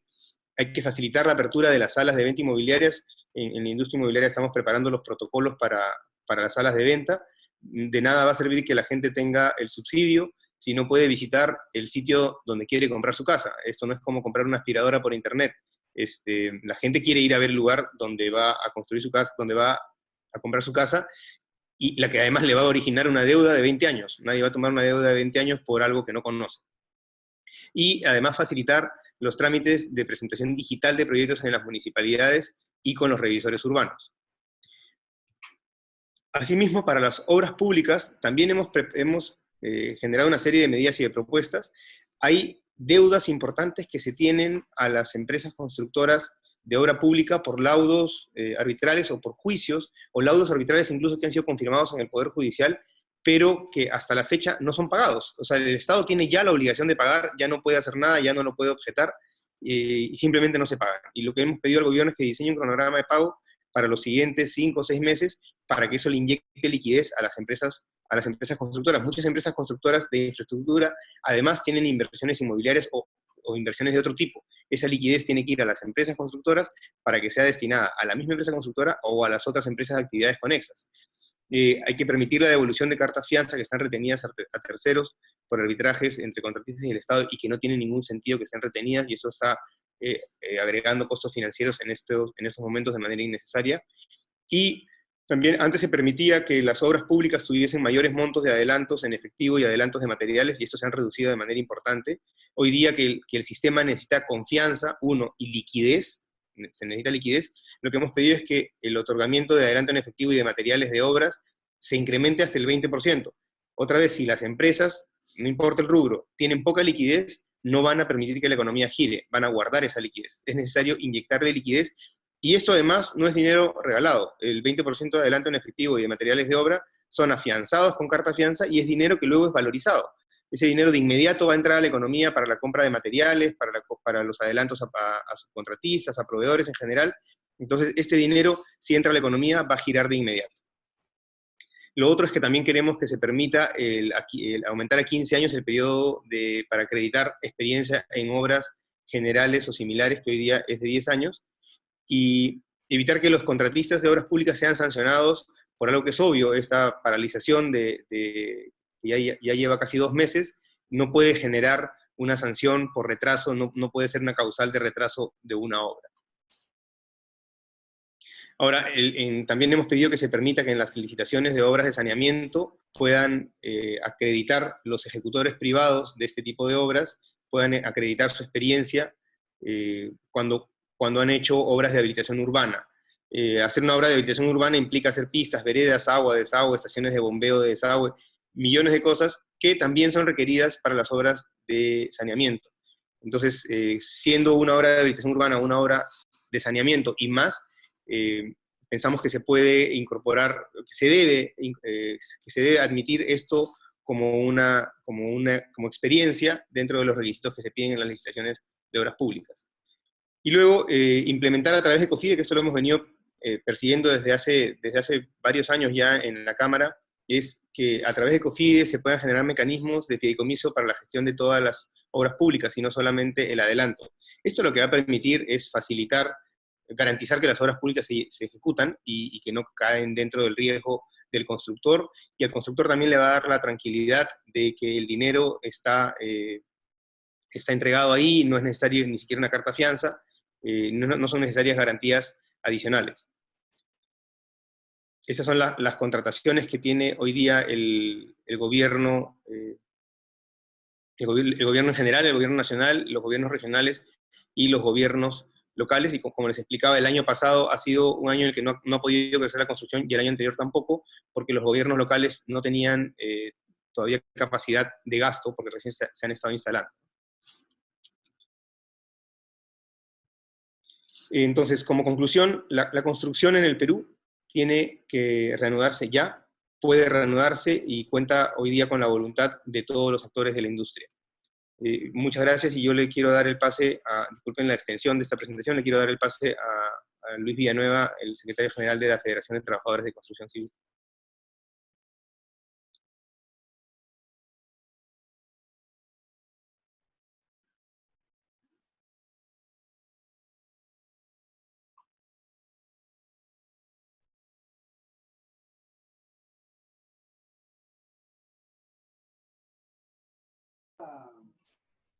Hay que facilitar la apertura de las salas de venta inmobiliarias. En la industria inmobiliaria estamos preparando los protocolos para las salas de venta. De nada va a servir que la gente tenga el subsidio si no puede visitar el sitio donde quiere comprar su casa. Esto no es como comprar una aspiradora por internet. La gente quiere ir a ver el lugar donde va a construir su casa, donde va a comprar su casa, y la que además le va a originar una deuda de 20 años. Nadie va a tomar una deuda de 20 años por algo que no conoce. Y además facilitar los trámites de presentación digital de proyectos en las municipalidades y con los revisores urbanos. Asimismo, para las obras públicas, también hemos generado una serie de medidas y de propuestas. Hay deudas importantes que se tienen a las empresas constructoras de obra pública por laudos arbitrales o por juicios, o laudos arbitrales incluso que han sido confirmados en el Poder Judicial, pero que hasta la fecha no son pagados. O sea, el Estado tiene ya la obligación de pagar, ya no puede hacer nada, ya no lo puede objetar, y simplemente no se pagan. Y lo que hemos pedido al gobierno es que diseñe un cronograma de pago para los siguientes 5 o 6 meses, para que eso le inyecte liquidez a las empresas constructoras. Muchas empresas constructoras de infraestructura además tienen inversiones inmobiliarias o inversiones de otro tipo. Esa liquidez tiene que ir a las empresas constructoras para que sea destinada a la misma empresa constructora o a las otras empresas de actividades conexas. Hay que permitir la devolución de cartas fianza que están retenidas a terceros por arbitrajes entre contratistas y el Estado, y que no tiene ningún sentido que estén retenidas, y eso está agregando costos financieros en estos momentos de manera innecesaria. Y también antes se permitía que las obras públicas tuviesen mayores montos de adelantos en efectivo y adelantos de materiales, y estos se han reducido de manera importante. Hoy día que el sistema necesita confianza, y liquidez, se necesita liquidez. Lo que hemos pedido es que el otorgamiento de adelanto en efectivo y de materiales de obras se incremente hasta el 20%. Otra vez, si las empresas, no importa el rubro, tienen poca liquidez, no van a permitir que la economía gire, van a guardar esa liquidez. Es necesario inyectarle liquidez, y esto además no es dinero regalado. El 20% de adelanto en efectivo y de materiales de obra son afianzados con carta fianza, y es dinero que luego es valorizado. Ese dinero de inmediato va a entrar a la economía para la compra de materiales, para los adelantos a subcontratistas, a proveedores en general. Entonces, este dinero, si entra a la economía, va a girar de inmediato. Lo otro es que también queremos que se permita el aumentar a 15 años el periodo para acreditar experiencia en obras generales o similares, que hoy día es de 10 años, y evitar que los contratistas de obras públicas sean sancionados por algo que es obvio. Esta paralización que ya lleva casi 2 meses, no puede generar una sanción por retraso, no puede ser una causal de retraso de una obra. Ahora, también hemos pedido que se permita que en las licitaciones de obras de saneamiento puedan acreditar los ejecutores privados de este tipo de obras, puedan acreditar su experiencia cuando han hecho obras de habilitación urbana. Hacer una obra de habilitación urbana implica hacer pistas, veredas, agua, desagüe, estaciones de bombeo, de desagüe, millones de cosas que también son requeridas para las obras de saneamiento. Entonces, siendo una obra de habilitación urbana una obra de saneamiento y más, pensamos que se puede incorporar, que se debe admitir esto como experiencia dentro de los requisitos que se piden en las licitaciones de obras públicas. Y luego, implementar a través de COFIDE, que esto lo hemos venido persiguiendo desde hace varios años ya en la Cámara, es que a través de COFIDE se puedan generar mecanismos de fideicomiso para la gestión de todas las obras públicas y no solamente el adelanto. Esto lo que va a permitir es facilitar, garantizar que las obras públicas se ejecutan y que no caen dentro del riesgo del constructor, y al constructor también le va a dar la tranquilidad de que el dinero está entregado ahí, no es necesario ni siquiera una carta fianza, no son necesarias garantías adicionales. Esas son las contrataciones que tiene hoy día el gobierno, el gobierno en general, el gobierno nacional, los gobiernos regionales y los gobiernos locales, y como les explicaba, el año pasado ha sido un año en el que no ha podido crecer la construcción, y el año anterior tampoco, porque los gobiernos locales no tenían todavía capacidad de gasto, porque recién se han estado instalando. Entonces, como conclusión, la construcción en el Perú tiene que reanudarse ya, puede reanudarse y cuenta hoy día con la voluntad de todos los actores de la industria. Muchas gracias, y yo le quiero dar el pase disculpen la extensión de esta presentación, le quiero dar el pase a Luis Villanueva, el secretario general de la Federación de Trabajadores de Construcción Civil.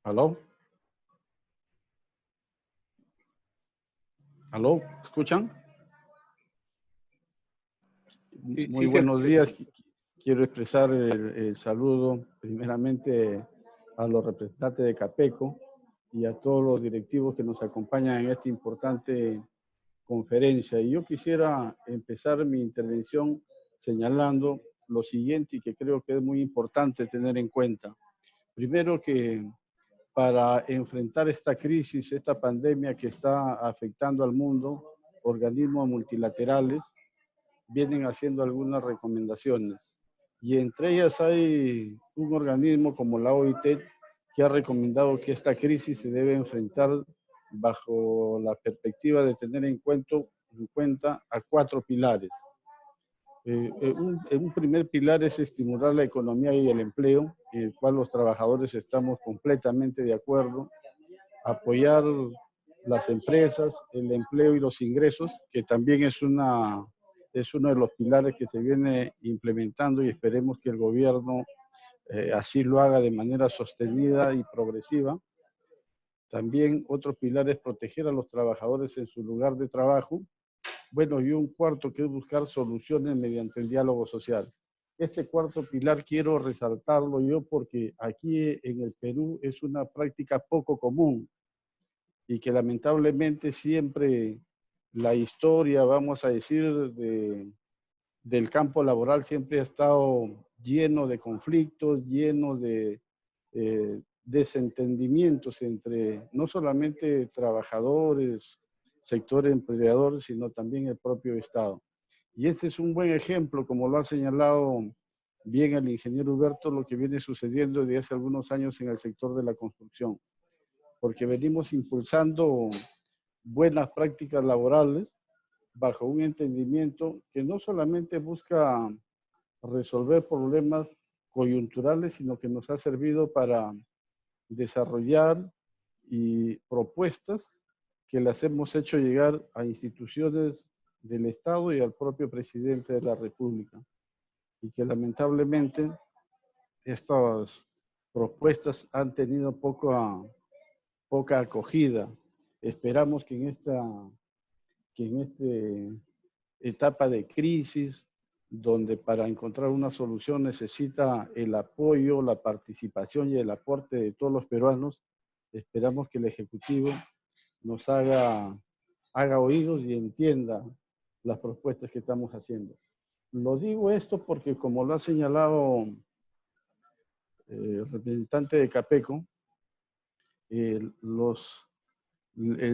¿Aló? ¿Aló? ¿Escuchan? Muy buenos días. Quiero expresar el saludo primeramente a los representantes de CAPECO y a todos los directivos que nos acompañan en esta importante conferencia. Y yo quisiera empezar mi intervención señalando lo siguiente, y que creo que es muy importante tener en cuenta. Primero, que para enfrentar esta crisis, esta pandemia que está afectando al mundo, organismos multilaterales vienen haciendo algunas recomendaciones. Y entre ellas hay un organismo como la OIT, que ha recomendado que esta crisis se debe enfrentar bajo la perspectiva de tener en cuenta a 4 pilares. Un primer pilar es estimular la economía y el empleo, en el cual los trabajadores estamos completamente de acuerdo. Apoyar las empresas, el empleo y los ingresos, que también es uno de los pilares que se viene implementando, y esperemos que el gobierno así lo haga de manera sostenida y progresiva. También otro pilar es proteger a los trabajadores en su lugar de trabajo. Bueno, y un cuarto, que es buscar soluciones mediante el diálogo social. Este cuarto pilar quiero resaltarlo yo porque aquí en el Perú es una práctica poco común, y que lamentablemente siempre la historia, vamos a decir, del campo laboral siempre ha estado lleno de conflictos, lleno de desentendimientos entre no solamente trabajadores, sector empleador, sino también el propio Estado. Y este es un buen ejemplo, como lo ha señalado bien el ingeniero Huberto, lo que viene sucediendo desde hace algunos años en el sector de la construcción, porque venimos impulsando buenas prácticas laborales bajo un entendimiento que no solamente busca resolver problemas coyunturales, sino que nos ha servido para desarrollar y propuestas que las hemos hecho llegar a instituciones del Estado y al propio presidente de la República, y que lamentablemente estas propuestas han tenido poca acogida. Esperamos que en esta etapa de crisis, donde para encontrar una solución necesita el apoyo, la participación y el aporte de todos los peruanos, esperamos que el Ejecutivo nos haga oídos y entienda las propuestas que estamos haciendo. Lo digo esto porque, como lo ha señalado el representante de CAPECO, el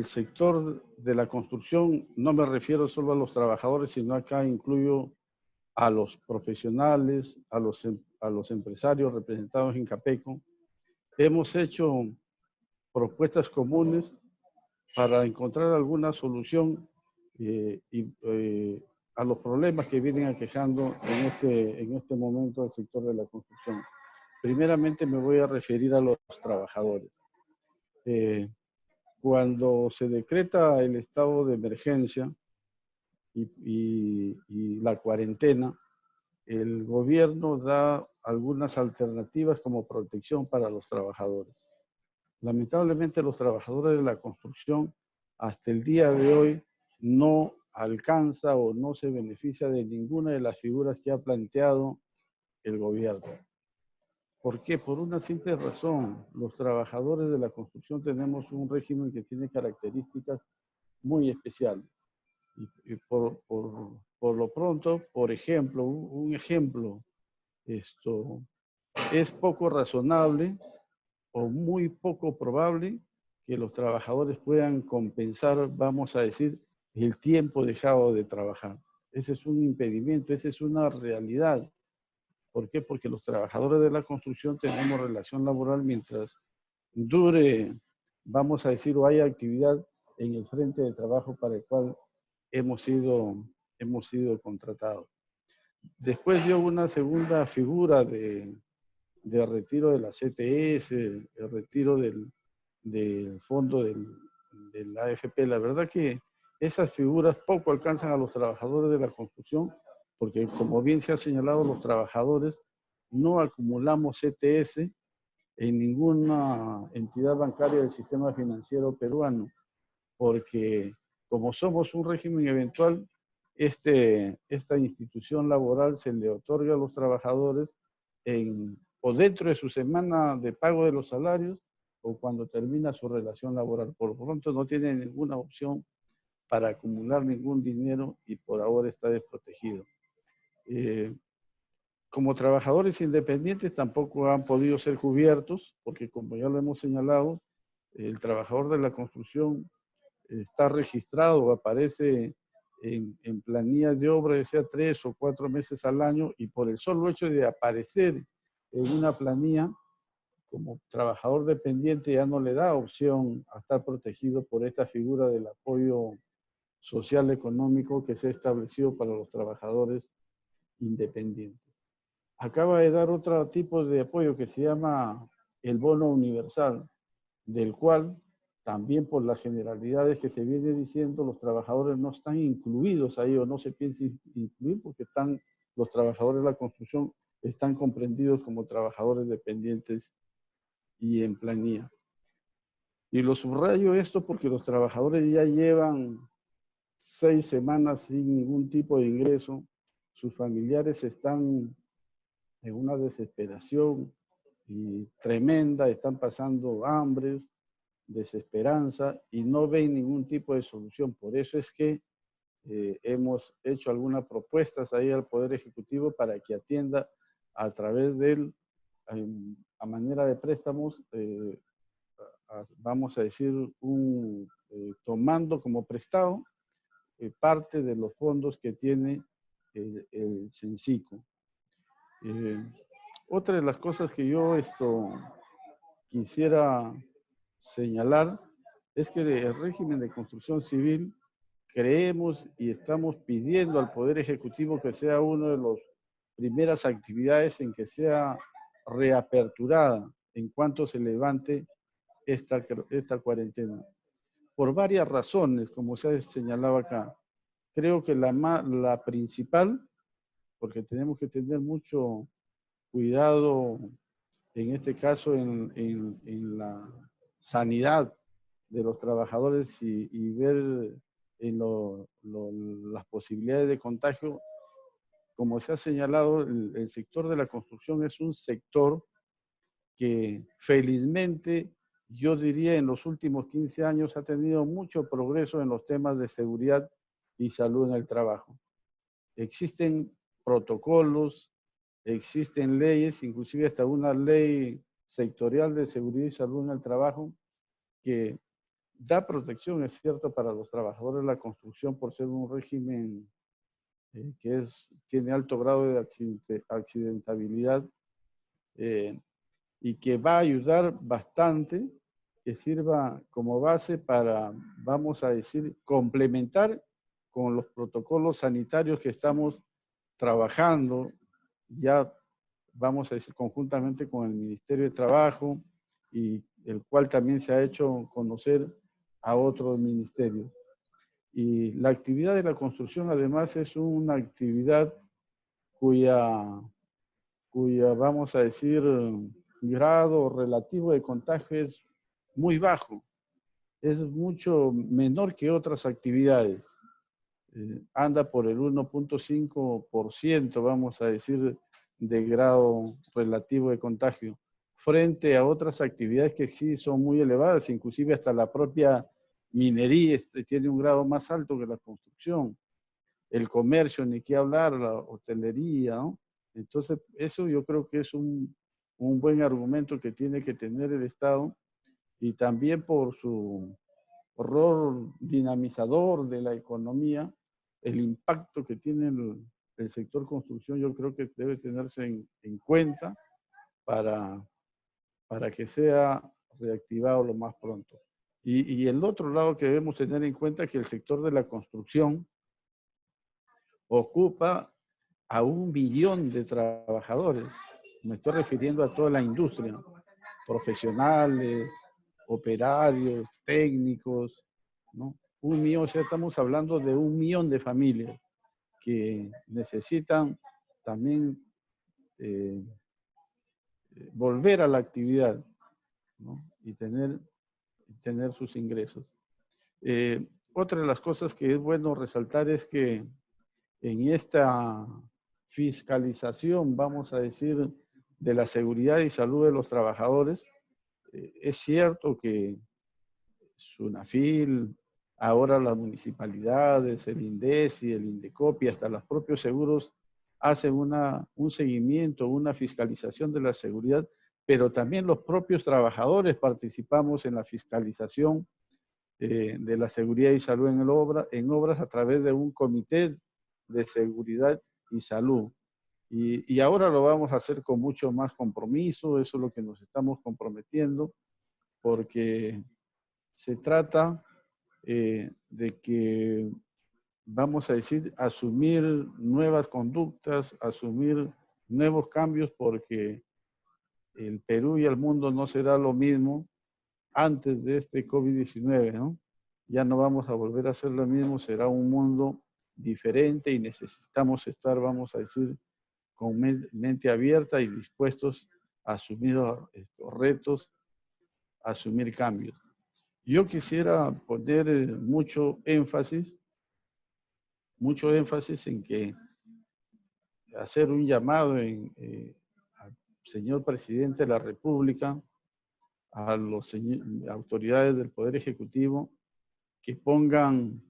sector de la construcción, no me refiero solo a los trabajadores, sino acá incluyo a los profesionales, a los empresarios representados en CAPECO. Hemos hecho propuestas comunes para encontrar alguna solución a los problemas que vienen aquejando en este momento al sector de la construcción. Primeramente me voy a referir a los trabajadores. Cuando se decreta el estado de emergencia y la cuarentena, el gobierno da algunas alternativas como protección para los trabajadores. Lamentablemente los trabajadores de la construcción hasta el día de hoy no alcanza o no se beneficia de ninguna de las figuras que ha planteado el gobierno. ¿Por qué? Por una simple razón. Los trabajadores de la construcción tenemos un régimen que tiene características muy especiales. Y por lo pronto, por ejemplo, un ejemplo, es poco razonable o muy poco probable que los trabajadores puedan compensar, vamos a decir, el tiempo dejado de trabajar. Ese es un impedimento, esa es una realidad. ¿Por qué? Porque los trabajadores de la construcción tenemos relación laboral mientras dure, vamos a decir, o haya actividad en el frente de trabajo para el cual hemos sido contratados. Después dio una segunda figura de retiro de la CTS, el retiro del fondo del AFP. La verdad que esas figuras poco alcanzan a los trabajadores de la construcción, porque como bien se ha señalado, los trabajadores no acumulamos CTS en ninguna entidad bancaria del sistema financiero peruano, porque como somos un régimen eventual, esta institución laboral se le otorga a los trabajadores o dentro de su semana de pago de los salarios o cuando termina su relación laboral. Por lo pronto no tiene ninguna opción para acumular ningún dinero y por ahora está desprotegido. Como trabajadores independientes tampoco han podido ser cubiertos porque, como ya lo hemos señalado, el trabajador de la construcción está registrado o aparece en planillas de obra, ya sea 3 o 4 meses al año, y por el solo hecho de aparecer en una planilla como trabajador dependiente ya no le da opción a estar protegido por esta figura del apoyo social económico que se ha establecido para los trabajadores independientes. Acaba de dar otro tipo de apoyo que se llama el bono universal, del cual también por las generalidades que se viene diciendo, los trabajadores no están incluidos ahí o no se piensa incluir porque los trabajadores de la construcción están comprendidos como trabajadores dependientes y en planilla. Y lo subrayo esto porque los trabajadores ya llevan 6 semanas sin ningún tipo de ingreso, sus familiares están en una desesperación y tremenda, están pasando hambre, desesperanza y no ven ningún tipo de solución. Por eso es que hemos hecho algunas propuestas ahí al Poder Ejecutivo para que atienda a través de él, a manera de préstamos, vamos a decir, tomando como prestado parte de los fondos que tiene el CENSICO. Otra de las cosas que yo quisiera señalar es que el régimen de construcción civil creemos y estamos pidiendo al Poder Ejecutivo que sea una de las primeras actividades en que sea reaperturada en cuanto se levante esta cuarentena. Por varias razones, como se ha señalado acá. Creo que la principal, porque tenemos que tener mucho cuidado, en este caso, en la sanidad de los trabajadores y ver en las posibilidades de contagio. Como se ha señalado, el sector de la construcción es un sector que felizmente, yo diría, en los últimos 15 años ha tenido mucho progreso en los temas de seguridad y salud en el trabajo. Existen protocolos, existen leyes, inclusive hasta una ley sectorial de seguridad y salud en el trabajo que da protección, es cierto, para los trabajadores de la construcción por ser un régimen que tiene alto grado de accidentabilidad y que va a ayudar bastante, que sirva como base para, vamos a decir, complementar con los protocolos sanitarios que estamos trabajando, ya vamos a decir conjuntamente con el Ministerio de Trabajo, y el cual también se ha hecho conocer a otros ministerios. Y la actividad de la construcción además es una actividad cuya vamos a decir, grado relativo de contagio es muy bajo. Es mucho menor que otras actividades. Anda por el 1.5%, vamos a decir, de grado relativo de contagio, frente a otras actividades que sí son muy elevadas, inclusive hasta la propia minería tiene un grado más alto que la construcción. El comercio, ni qué hablar, la hotelería, ¿no? Entonces, eso yo creo que es un buen argumento que tiene que tener el Estado, y también por su rol dinamizador de la economía, el impacto que tiene el sector construcción, yo creo que debe tenerse en cuenta para que sea reactivado lo más pronto. Y el otro lado que debemos tener en cuenta es que el sector de la construcción ocupa a 1 millón de trabajadores. Me estoy refiriendo a toda la industria, profesionales, operarios, técnicos, ¿no? 1 millón, o sea, estamos hablando de 1 millón de familias que necesitan también volver a la actividad, ¿no? Y tener sus ingresos. Otra de las cosas que es bueno resaltar es que en esta fiscalización, vamos a decir, de la seguridad y salud de los trabajadores, es cierto que SUNAFIL, ahora las municipalidades, el INDECI, el INDECOPI, hasta los propios seguros hacen un seguimiento, una fiscalización de la seguridad, pero también los propios trabajadores participamos en la fiscalización de la seguridad y salud en obras a través de un comité de seguridad y salud. Y ahora lo vamos a hacer con mucho más compromiso, eso es lo que nos estamos comprometiendo, porque se trata de que, vamos a decir, asumir nuevas conductas, asumir nuevos cambios, porque el Perú y el mundo no será lo mismo antes de este COVID-19, ¿no? Ya no vamos a volver a hacer lo mismo, será un mundo diferente y necesitamos estar, vamos a decir, con mente abierta y dispuestos a asumir estos retos, a asumir cambios. Yo quisiera poner mucho énfasis en que hacer un llamado al señor presidente de la República, a las autoridades del Poder Ejecutivo, que pongan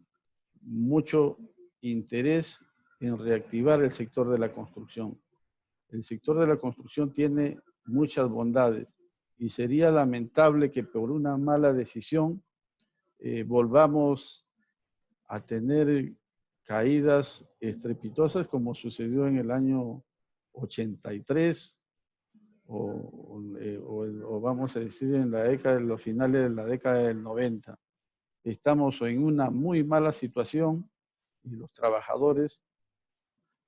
mucho interés en reactivar el sector de la construcción. El sector de la construcción tiene muchas bondades y sería lamentable que por una mala decisión volvamos a tener caídas estrepitosas como sucedió en el año 83 o vamos a decir en la década, en los finales de la década del 90. Estamos en una muy mala situación y los trabajadores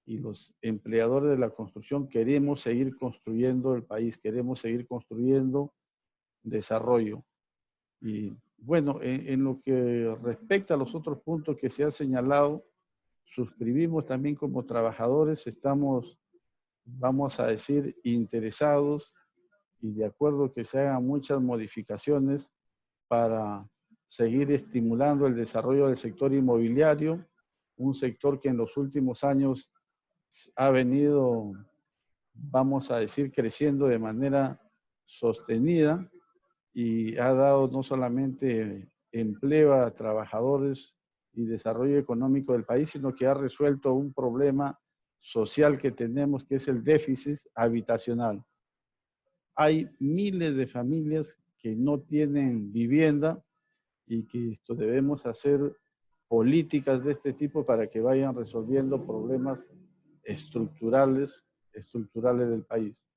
y los empleadores de la construcción queremos seguir construyendo el país, queremos seguir construyendo desarrollo. Y bueno, en lo que respecta a los otros puntos que se han señalado, suscribimos también como trabajadores, estamos, vamos a decir, interesados y de acuerdo que se hagan muchas modificaciones para seguir estimulando el desarrollo del sector inmobiliario, un sector que en los últimos años ha venido, vamos a decir, creciendo de manera sostenida y ha dado no solamente empleo a trabajadores y desarrollo económico del país, sino que ha resuelto un problema social que tenemos, que es el déficit habitacional. Hay miles de familias que no tienen vivienda y que debemos hacer políticas de este tipo para que vayan resolviendo problemas estructurales del país.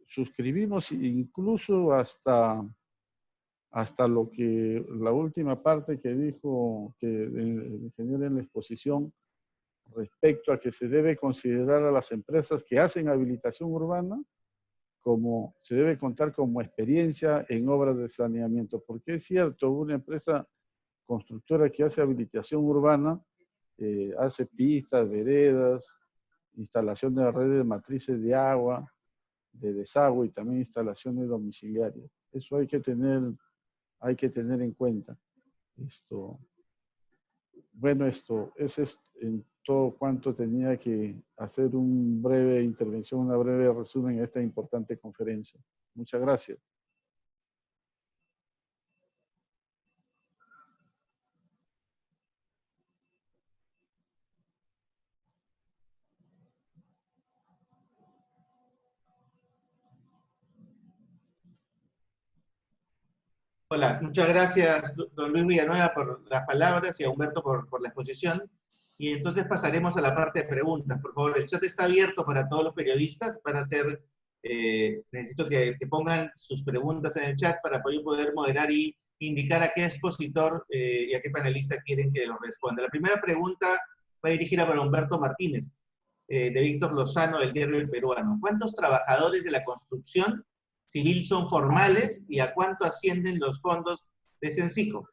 Suscribimos incluso hasta hasta lo que la última parte que dijo que el ingeniero en la exposición respecto a que se debe considerar a las empresas que hacen habilitación urbana como se debe contar como experiencia en obras de saneamiento, porque es cierto, una empresa constructora que hace habilitación urbana hace pistas, veredas, instalación de redes de matrices de agua, de desagüe y también instalaciones domiciliarias. Eso hay que tener en cuenta. Bueno, eso es en todo cuanto tenía que hacer una breve intervención, una breve resumen en esta importante conferencia. Muchas gracias. Hola, muchas gracias, don Luis Villanueva, por las palabras y a Humberto por la exposición. Y entonces pasaremos a la parte de preguntas. Por favor, el chat está abierto para todos los periodistas. Van a ser, necesito que pongan sus preguntas en el chat para poder moderar y indicar a qué expositor y a qué panelista quieren que lo responda. La primera pregunta va dirigida para Humberto Martínez, de Víctor Lozano, del diario El Peruano. ¿Cuántos trabajadores de la construcción civil son formales y a cuánto ascienden los fondos de Censico?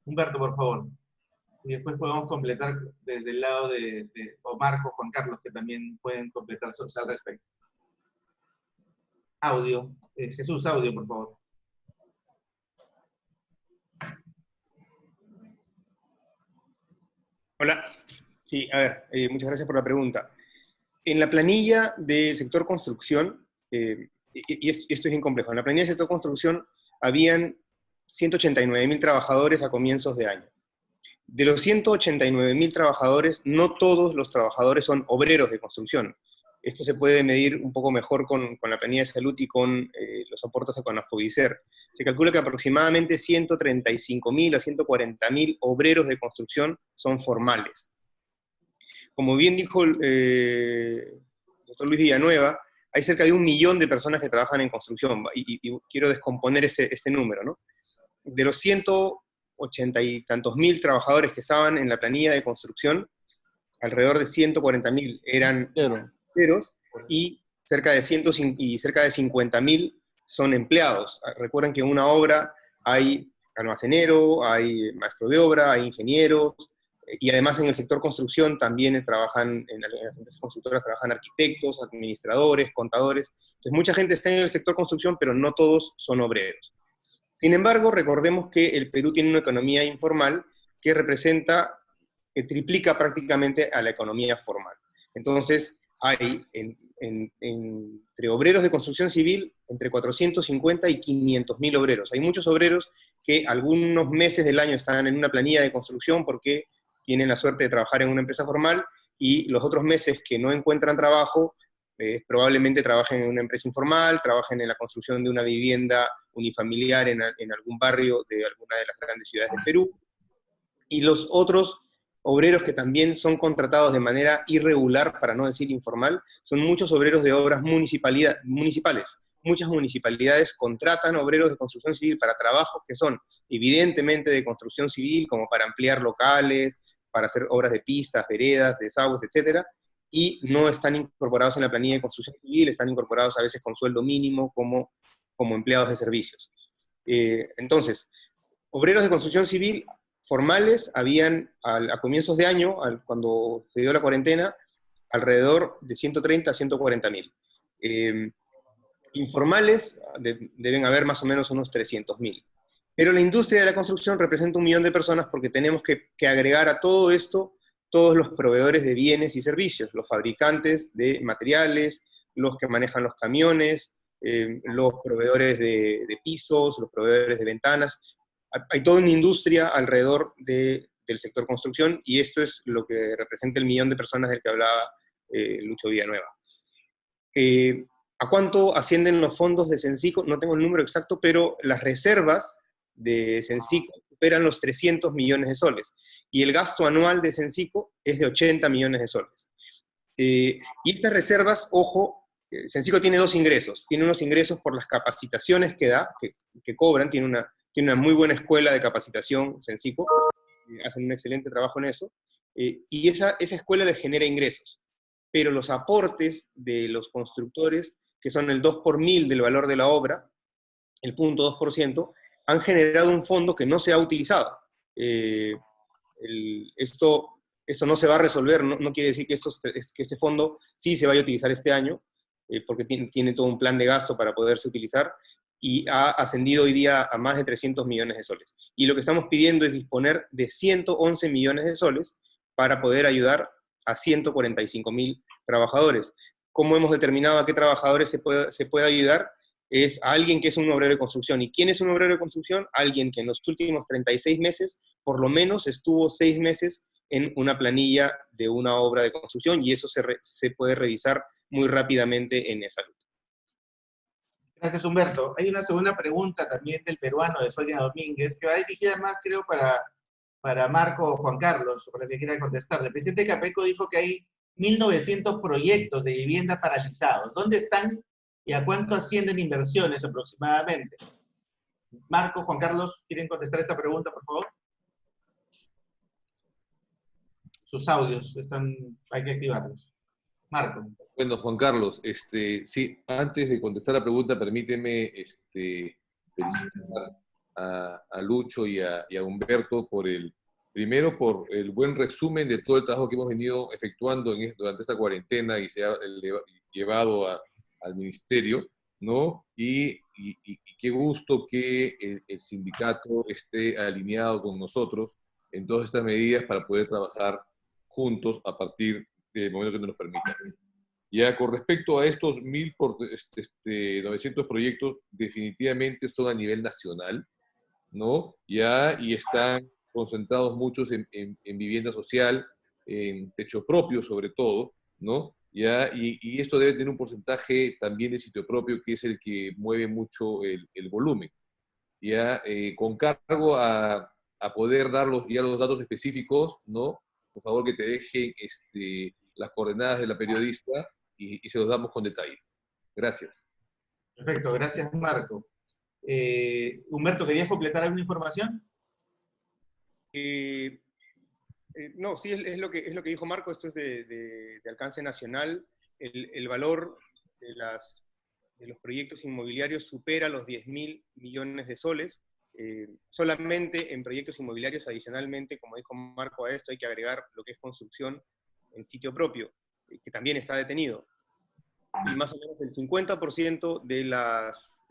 Humberto, por favor. Y después podemos completar desde el lado o Marcos, Juan Carlos, que también pueden completar al respecto. Audio. Jesús, audio, por favor. Hola. Sí, a ver, muchas gracias por la pregunta. En la planilla del sector construcción, y esto es bien complejo, en la planilla del sector construcción habían 189.000 trabajadores a comienzos de año. De los 189.000 trabajadores, no todos los trabajadores son obreros de construcción. Esto se puede medir un poco mejor con la planilla de salud y con los aportes a Conafobicer. Se calcula que aproximadamente 135.000 a 140.000 obreros de construcción son formales. Como bien dijo el doctor Luis Villanueva, hay cerca de 1 millón de personas que trabajan en construcción, y quiero descomponer este número, ¿no? De los 180 y tantos mil trabajadores que estaban en la planilla de construcción, alrededor de 140.000 eran obreros y cerca de 50.000 son empleados. Recuerden que en una obra hay almacenero, hay maestro de obra, hay ingenieros, y además en el sector construcción también trabajan, en las empresas constructoras trabajan arquitectos, administradores, contadores. Entonces mucha gente está en el sector construcción, pero no todos son obreros. Sin embargo, recordemos que el Perú tiene una economía informal que triplica prácticamente a la economía formal. Entonces, hay entre obreros de construcción civil, entre 450 y 500.000 obreros. Hay muchos obreros que algunos meses del año están en una planilla de construcción porque tienen la suerte de trabajar en una empresa formal, y los otros meses que no encuentran trabajo, probablemente trabajen en una empresa informal, trabajen en la construcción de una vivienda unifamiliar en algún barrio de alguna de las grandes ciudades del Perú. Y los otros obreros que también son contratados de manera irregular, para no decir informal, son muchos obreros de obras municipales. Muchas municipalidades contratan obreros de construcción civil para trabajos que son evidentemente de construcción civil, como para ampliar locales, para hacer obras de pistas, veredas, desagües, etc., y no están incorporados en la planilla de construcción civil, están incorporados a veces con sueldo mínimo como empleados de servicios. Entonces, obreros de construcción civil formales habían, a comienzos de año, cuando se dio la cuarentena, alrededor de 130 a 140.000. Informales deben haber más o menos unos 300.000. Pero la industria de la construcción representa 1 millón de personas porque tenemos que agregar a todo esto todos los proveedores de bienes y servicios, los fabricantes de materiales, los que manejan los camiones, los proveedores de pisos, los proveedores de ventanas. Hay toda una industria alrededor del sector construcción, y esto es lo que representa el 1 millón de personas del que hablaba Lucho Villanueva. ¿A cuánto ascienden los fondos de Censico? No tengo el número exacto, pero las reservas de Censico superan los 300 millones de soles, y el gasto anual de Censico es de 80 millones de soles. Y estas reservas, ojo, Cencico tiene dos ingresos. Tiene unos ingresos por las capacitaciones que da, que cobran, tiene una muy buena escuela de capacitación, Cencico, hacen un excelente trabajo en eso, y esa escuela les genera ingresos. Pero los aportes de los constructores, que son el 2 por 1000 del valor de la obra, el 0.2%, han generado un fondo que no se ha utilizado. Esto no se va a resolver, no quiere decir que este fondo sí se vaya a utilizar este año, porque tiene todo un plan de gasto para poderse utilizar, y ha ascendido hoy día a más de 300 millones de soles. Y lo que estamos pidiendo es disponer de 111 millones de soles para poder ayudar a 145.000 trabajadores. ¿Cómo hemos determinado a qué trabajadores se puede ayudar? Es a alguien que es un obrero de construcción. ¿Y quién es un obrero de construcción? Alguien que en los últimos 36 meses, por lo menos, estuvo 6 meses en una planilla de una obra de construcción, y eso se puede revisar muy rápidamente en esa ruta. Gracias, Humberto. Hay una segunda pregunta también del peruano, de Sonia Domínguez, que va dirigida más, creo, para Marco o Juan Carlos, para el que quiera contestar. El presidente de Capeco dijo que hay 1.900 proyectos de vivienda paralizados. ¿Dónde están y a cuánto ascienden inversiones aproximadamente? Marco, Juan Carlos, ¿quieren contestar esta pregunta, por favor? Sus audios hay que activarlos. Marco. Bueno, Juan Carlos, sí, antes de contestar la pregunta, permíteme felicitar a Lucho y a Humberto primero por el buen resumen de todo el trabajo que hemos venido efectuando durante esta cuarentena y se ha llevado al ministerio, ¿no? Y qué gusto que el sindicato esté alineado con nosotros en todas estas medidas para poder trabajar juntos a partir del momento que nos permita. Ya con respecto a estos 900 proyectos, definitivamente son a nivel nacional, ¿no? Ya, y están concentrados muchos en vivienda social, en techo propio sobre todo, ¿no? Ya, y esto debe tener un porcentaje también de sitio propio, que es el que mueve mucho el volumen. Ya, con cargo a poder dar los datos específicos, ¿no? Por favor, que te dejen las coordenadas de la periodista y se los damos con detalle. Gracias. Perfecto, gracias, Marco. Humberto, ¿querías completar alguna información? No, sí, es lo que dijo Marco. Esto es de alcance nacional. El valor de los proyectos inmobiliarios supera los 10.000 millones de soles. Solamente en proyectos inmobiliarios, adicionalmente, como dijo Marco, a esto hay que agregar lo que es construcción en sitio propio, que también está detenido. Y más o menos el 50% de los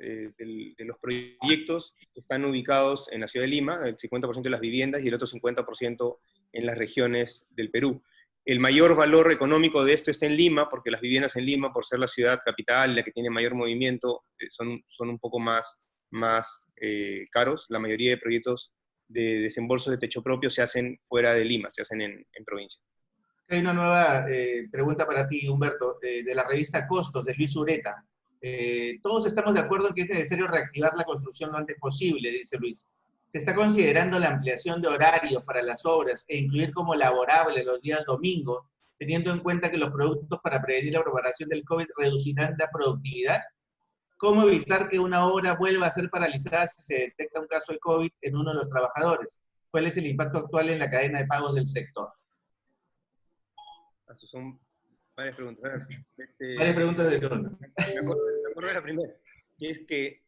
proyectos están ubicados en la ciudad de Lima, el 50% de las viviendas y el otro 50% en las regiones del Perú. El mayor valor económico de esto está en Lima, porque las viviendas en Lima, por ser la ciudad capital, la que tiene mayor movimiento, son un poco más caros. La mayoría de proyectos de desembolsos de techo propio se hacen fuera de Lima, se hacen en provincia. Hay una nueva pregunta para ti, Humberto, de la revista Costos, de Luis Ureta. Todos estamos de acuerdo en que es necesario reactivar la construcción lo antes posible, dice Luis. ¿Se está considerando la ampliación de horarios para las obras e incluir como laborable los días domingos, teniendo en cuenta que los productos para prevenir la propagación del COVID reducirán la productividad? ¿Cómo evitar que una obra vuelva a ser paralizada si se detecta un caso de COVID en uno de los trabajadores? ¿Cuál es el impacto actual en la cadena de pagos del sector? Son varias preguntas. Varias preguntas de turno. Me acuerdo de la primera, que es que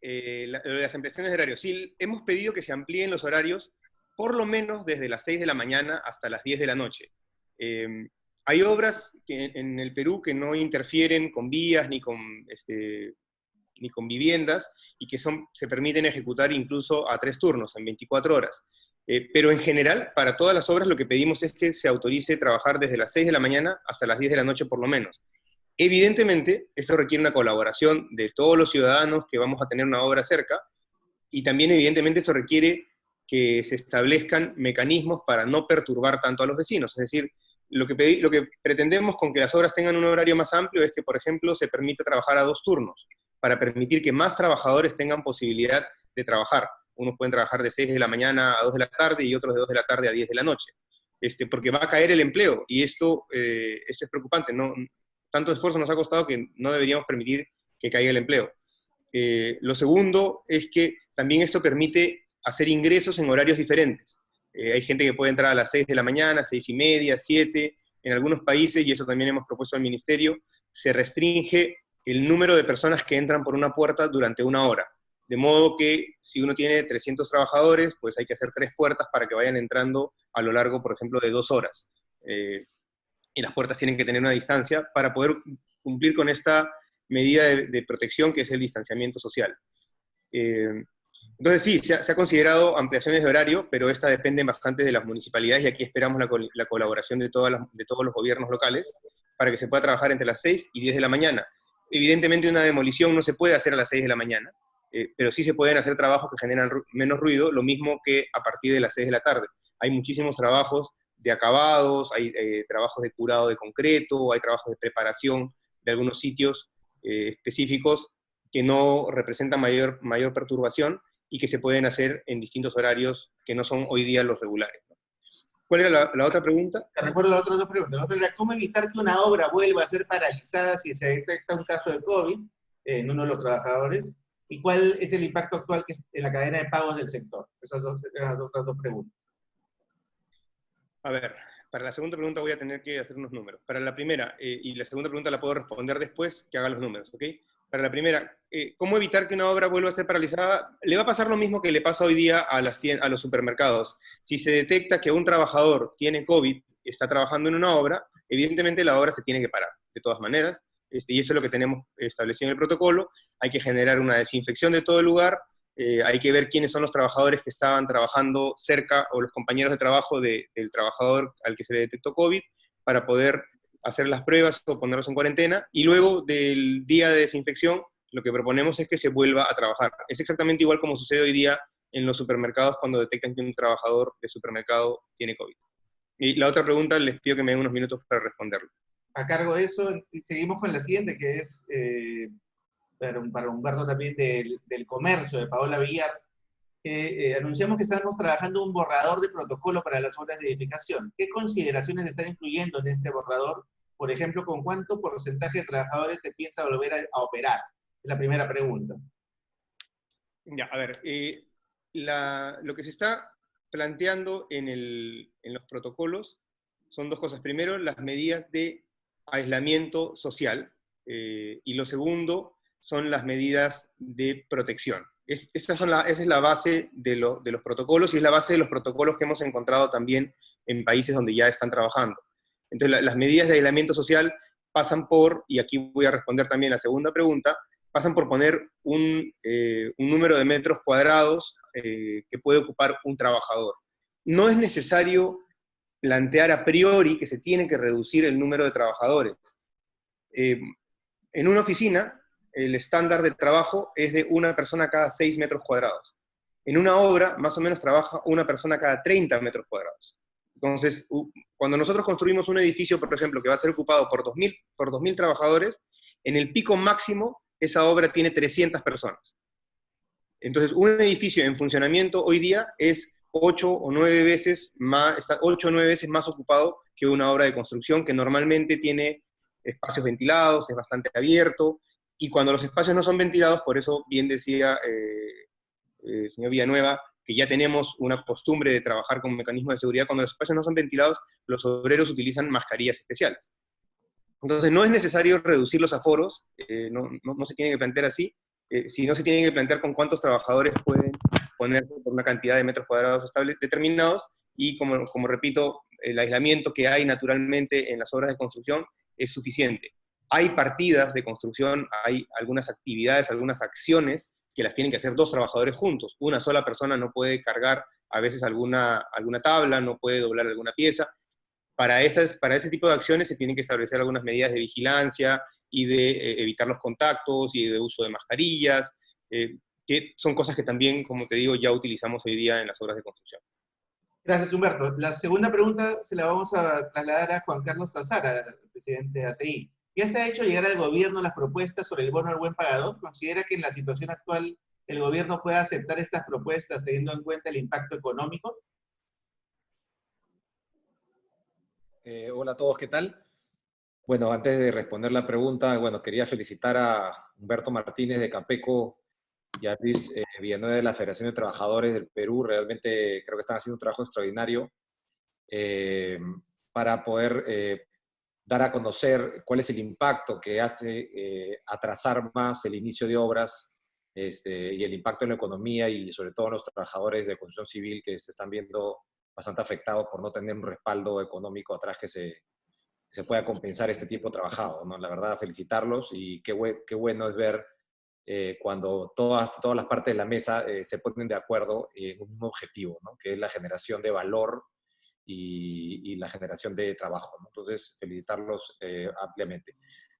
las ampliaciones de horarios. Sí, hemos pedido que se amplíen los horarios por lo menos desde las 6 de la mañana hasta las 10 de la noche. Hay obras en el Perú que no interfieren con vías ni con viviendas y que se permiten ejecutar incluso a 3 turnos, en 24 horas. Pero en general, para todas las obras lo que pedimos es que se autorice trabajar desde las 6 de la mañana hasta las 10 de la noche por lo menos. Evidentemente, esto requiere una colaboración de todos los ciudadanos que vamos a tener una obra cerca, y también evidentemente esto requiere que se establezcan mecanismos para no perturbar tanto a los vecinos. Es decir, lo que pretendemos con que las obras tengan un horario más amplio es que, por ejemplo, se permita trabajar a 2 turnos, para permitir que más trabajadores tengan posibilidad de trabajar. Unos pueden trabajar de 6 de la mañana a 2 de la tarde y otros de 2 de la tarde a 10 de la noche. Porque va a caer el empleo, y esto es preocupante. No, tanto esfuerzo nos ha costado que no deberíamos permitir que caiga el empleo. Lo segundo es que también esto permite hacer ingresos en horarios diferentes. Hay gente que puede entrar a las 6 de la mañana, 6:30, 7. En algunos países, y eso también hemos propuesto al ministerio, se restringe el número de personas que entran por una puerta durante 1 hora. De modo que si uno tiene 300 trabajadores, pues hay que hacer 3 puertas para que vayan entrando a lo largo, por ejemplo, de 2 horas. Y las puertas tienen que tener una distancia para poder cumplir con esta medida de protección que es el distanciamiento social. Entonces sí, se ha considerado ampliaciones de horario, pero esta depende bastante de las municipalidades y aquí esperamos la colaboración de todos los gobiernos locales para que se pueda trabajar entre las 6 y 10 de la mañana. Evidentemente una demolición no se puede hacer a las 6 de la mañana, pero sí se pueden hacer trabajos que generan menos ruido, lo mismo que a partir de las 6 de la tarde. Hay muchísimos trabajos de acabados, hay trabajos de curado de concreto, hay trabajos de preparación de algunos sitios específicos que no representan mayor perturbación y que se pueden hacer en distintos horarios que no son hoy día los regulares. ¿Cuál era la otra pregunta? Te recuerdo las otras dos preguntas. La otra era, ¿cómo evitar que una obra vuelva a ser paralizada si se detecta un caso de COVID en uno de los trabajadores? ¿Y cuál es el impacto actual que es en la cadena de pagos del sector? Esas eran las otras dos preguntas. A ver, para la segunda pregunta voy a tener que hacer unos números. Para la primera, y la segunda pregunta la puedo responder después que haga los números, ¿ok? Para la primera, ¿cómo evitar que una obra vuelva a ser paralizada? Le va a pasar lo mismo que le pasa hoy día a los supermercados. Si se detecta que un trabajador tiene COVID, está trabajando en una obra, evidentemente la obra se tiene que parar, de todas maneras, y eso es lo que tenemos establecido en el protocolo. Hay que generar una desinfección de todo el lugar, hay que ver quiénes son los trabajadores que estaban trabajando cerca, o los compañeros de trabajo del trabajador al que se le detectó COVID, para poder hacer las pruebas o ponerlos en cuarentena, y luego del día de desinfección, lo que proponemos es que se vuelva a trabajar. Es exactamente igual como sucede hoy día en los supermercados cuando detectan que un trabajador de supermercado tiene COVID. Y la otra pregunta les pido que me den unos minutos para responderlo. A cargo de eso, seguimos con la siguiente, que es para Humberto también del comercio, de Paola Villar. Anunciamos que estamos trabajando un borrador de protocolo para las obras de edificación. ¿Qué consideraciones están incluyendo en este borrador? Por ejemplo, ¿con cuánto porcentaje de trabajadores se piensa volver a operar? Es la primera pregunta. Ya, a ver, lo que se está planteando en los protocolos son dos cosas. Primero, las medidas de aislamiento social, y lo segundo son las medidas de protección. Esa es la base de los protocolos, y es la base de los protocolos que hemos encontrado también en países donde ya están trabajando. Entonces, las medidas de aislamiento social pasan por, y aquí voy a responder también la segunda pregunta, pasan por poner un número de metros cuadrados que puede ocupar un trabajador. No es necesario plantear a priori que se tiene que reducir el número de trabajadores. En una oficina, el estándar de trabajo es de una persona cada 6 metros cuadrados. En una obra, más o menos trabaja una persona cada 30 metros cuadrados. Entonces, cuando nosotros construimos un edificio, por ejemplo, que va a ser ocupado por 2.000 trabajadores, en el pico máximo, esa obra tiene 300 personas. Entonces, un edificio en funcionamiento hoy día es 8 o 9 veces más ocupado que una obra de construcción que normalmente tiene espacios ventilados, es bastante abierto, y cuando los espacios no son ventilados, por eso bien decía el señor Villanueva, que ya tenemos una costumbre de trabajar con mecanismos de seguridad, cuando los espacios no son ventilados, los obreros utilizan mascarillas especiales. Entonces no es necesario reducir los aforos, no se tiene que plantear así, sino se tiene que plantear con cuántos trabajadores pueden ponerse por una cantidad de metros cuadrados determinados, y como repito, el aislamiento que hay naturalmente en las obras de construcción es suficiente. Hay partidas de construcción, hay algunas actividades, algunas acciones que las tienen que hacer 2 trabajadores juntos. Una sola persona no puede cargar a veces alguna tabla, no puede doblar alguna pieza. Para ese tipo de acciones se tienen que establecer algunas medidas de vigilancia y de evitar los contactos y de uso de mascarillas, que son cosas que también, como te digo, ya utilizamos hoy día en las obras de construcción. Gracias, Humberto. La segunda pregunta se la vamos a trasladar a Juan Carlos Tazara, presidente de ACI. ¿Ya se ha hecho llegar al gobierno las propuestas sobre el bono del buen pagador? ¿Considera que en la situación actual el gobierno puede aceptar estas propuestas teniendo en cuenta el impacto económico? Hola a todos, ¿qué tal? Bueno, antes de responder la pregunta, bueno, quería felicitar a Humberto Martínez de Capeco y a Luis Villanueva de la Federación de Trabajadores del Perú. Realmente creo que están haciendo un trabajo extraordinario para poder dar a conocer cuál es el impacto que hace atrasar más el inicio de obras y el impacto en la economía y sobre todo en los trabajadores de construcción civil que se están viendo bastante afectados por no tener un respaldo económico atrás que se pueda compensar este tiempo trabajado, ¿no? La verdad, felicitarlos y qué bueno es ver cuando todas las partes de la mesa se ponen de acuerdo en un objetivo, ¿no? Que es la generación de valor y la generación de trabajo, ¿no? Entonces, felicitarlos ampliamente.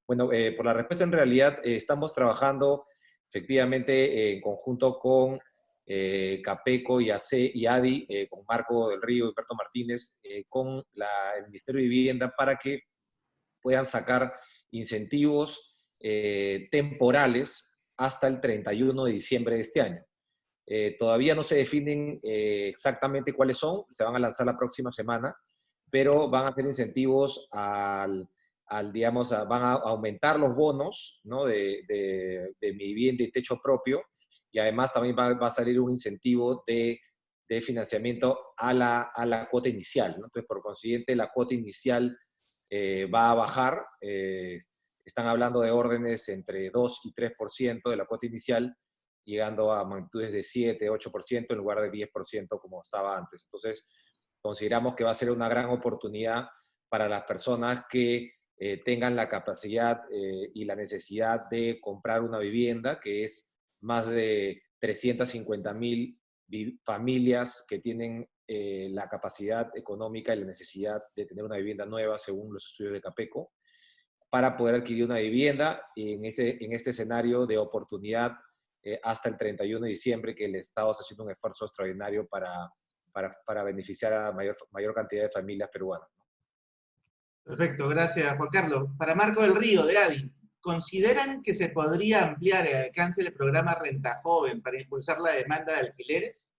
Bueno, por la respuesta en realidad estamos trabajando efectivamente en conjunto con Capeco y ADI, con Marco del Río y Humberto Martínez, con el Ministerio de Vivienda para que puedan sacar incentivos temporales hasta el 31 de diciembre de este año. Todavía no se definen exactamente cuáles son, se van a lanzar la próxima semana, pero van a hacer incentivos digamos, van a aumentar los bonos, ¿no? de mi vivienda y techo propio, y además también va a salir un incentivo de financiamiento a la cuota inicial, ¿no? Entonces, por consiguiente, la cuota inicial va a bajar. Están hablando de órdenes entre 2 y 3% de la cuota inicial, llegando a magnitudes de 7, 8% en lugar de 10% como estaba antes. Entonces, consideramos que va a ser una gran oportunidad para las personas que tengan la capacidad y la necesidad de comprar una vivienda, que es más de 350,000 familias que tienen la capacidad económica y la necesidad de tener una vivienda nueva, según los estudios de Capeco, para poder adquirir una vivienda en este escenario de oportunidad hasta el 31 de diciembre, que el Estado está haciendo un esfuerzo extraordinario para beneficiar a mayor cantidad de familias peruanas. Perfecto, gracias Juan Carlos. Para Marco del Río, de ADI, ¿consideran que se podría ampliar el alcance del programa Renta Joven para impulsar la demanda de alquileres?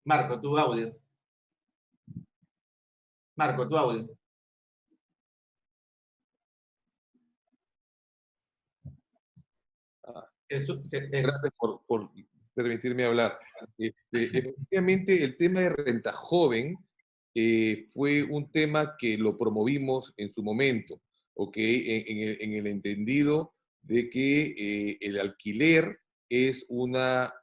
Marco, tu audio. Marco, tu audio. Gracias por permitirme hablar. Efectivamente, el tema de renta joven fue un tema que lo promovimos en su momento, ¿ok? En el entendido de que el alquiler es una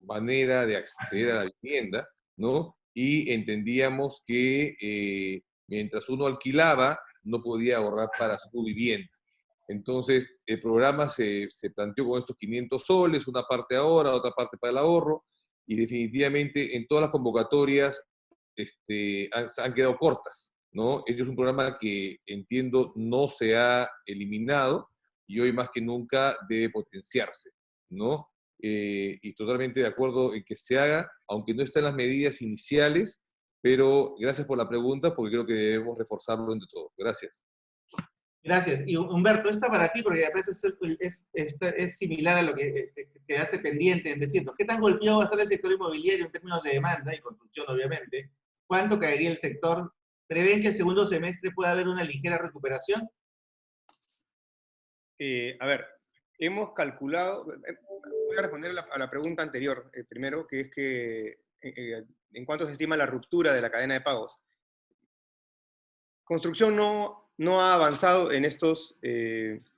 manera de acceder a la vivienda, ¿no? Y entendíamos que mientras uno alquilaba, no podía ahorrar para su vivienda. Entonces, el programa se planteó con estos 500 soles, una parte ahora, otra parte para el ahorro, y definitivamente en todas las convocatorias han quedado cortas, ¿no? Este es un programa que entiendo no se ha eliminado y hoy más que nunca debe potenciarse, ¿no? Y totalmente de acuerdo en que se haga, aunque no están las medidas iniciales, pero gracias por la pregunta porque creo que debemos reforzarlo entre todos. Gracias. Gracias. Y Humberto, esta para ti, porque a veces es similar a lo que quedaste pendiente en decirnos. ¿Qué tan golpeado va a estar el sector inmobiliario en términos de demanda y construcción, obviamente? ¿Cuánto caería el sector? ¿Prevén que el segundo semestre pueda haber una ligera recuperación? A ver, hemos calculado, voy a responder a la pregunta anterior primero, que es que en cuánto se estima la ruptura de la cadena de pagos. Construcción no ha avanzado en estos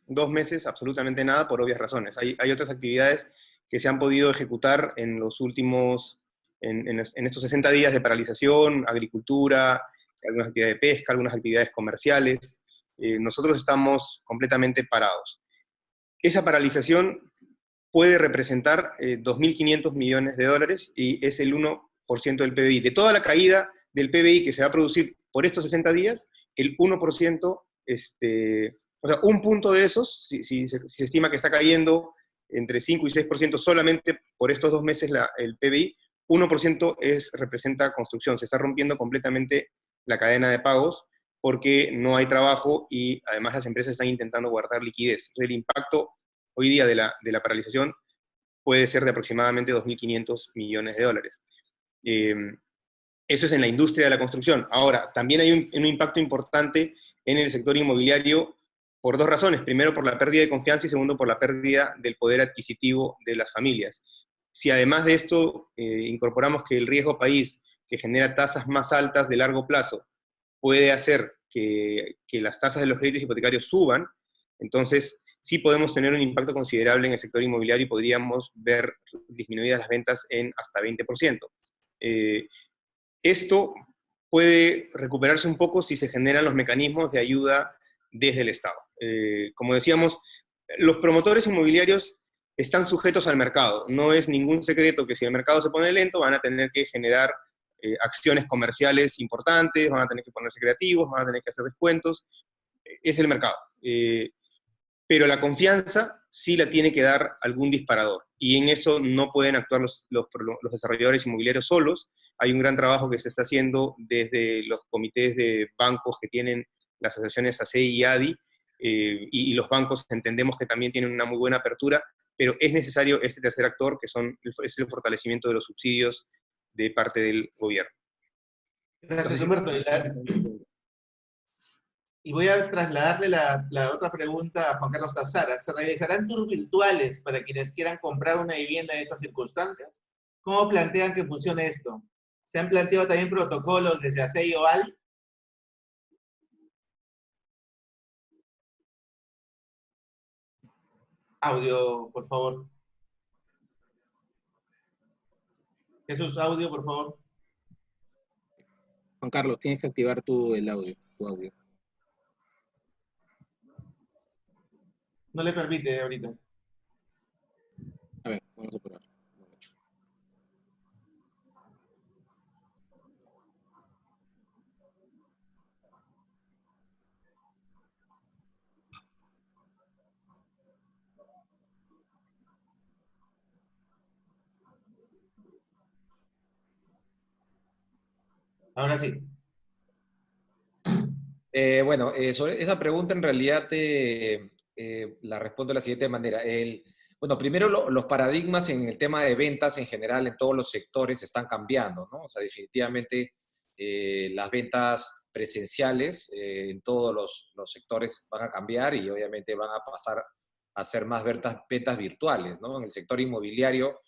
2 meses absolutamente nada por obvias razones. Hay otras actividades que se han podido ejecutar en los últimos, en estos 60 días de paralización, agricultura, algunas actividades de pesca, algunas actividades comerciales. Nosotros estamos completamente parados. Esa paralización puede representar 2.500 millones de dólares y es el 1% del PBI. De toda la caída del PBI que se va a producir por estos 60 días, el 1%, o sea, un punto de esos, si se estima que está cayendo entre 5 y 6% solamente por estos 2 meses el PBI, 1% representa construcción. Se está rompiendo completamente la cadena de pagos porque no hay trabajo y además las empresas están intentando guardar liquidez. El impacto hoy día de la paralización puede ser de aproximadamente 2.500 millones de dólares. Eso es en la industria de la construcción. Ahora, también hay un impacto importante en el sector inmobiliario por dos razones. Primero, por la pérdida de confianza y segundo, por la pérdida del poder adquisitivo de las familias. Si además de esto incorporamos que el riesgo país, que genera tasas más altas de largo plazo, puede hacer que las tasas de los créditos hipotecarios suban, entonces sí podemos tener un impacto considerable en el sector inmobiliario y podríamos ver disminuidas las ventas en hasta 20%. Esto puede recuperarse un poco si se generan los mecanismos de ayuda desde el Estado. Como decíamos, los promotores inmobiliarios están sujetos al mercado. No es ningún secreto que si el mercado se pone lento, van a tener que generar acciones comerciales importantes, van a tener que ponerse creativos, van a tener que hacer descuentos. Es el mercado. Pero la confianza sí la tiene que dar algún disparador. Y en eso no pueden actuar los desarrolladores inmobiliarios solos. Hay un gran trabajo que se está haciendo desde los comités de bancos que tienen las asociaciones ACEI y ADI, y los bancos entendemos que también tienen una muy buena apertura, pero es necesario este tercer actor, que es el fortalecimiento de los subsidios de parte del gobierno. Gracias, Humberto. Y voy a trasladarle la otra pregunta a Juan Carlos Tazara. ¿Se realizarán tours virtuales para quienes quieran comprar una vivienda en estas circunstancias? ¿Cómo plantean que funcione esto? ¿Se han planteado también protocolos desde ACEI o ADI? Audio, por favor. Jesús, audio, por favor. Juan Carlos, tienes que activar tu audio. No le permite ahorita. A ver, vamos a probar. Ahora sí. Bueno, sobre esa pregunta en realidad la respondo de la siguiente manera. Bueno, primero los paradigmas en el tema de ventas en general en todos los sectores están cambiando, ¿no? O sea, definitivamente las ventas presenciales en todos los sectores van a cambiar y obviamente van a pasar a ser más ventas virtuales, ¿no? En el sector inmobiliario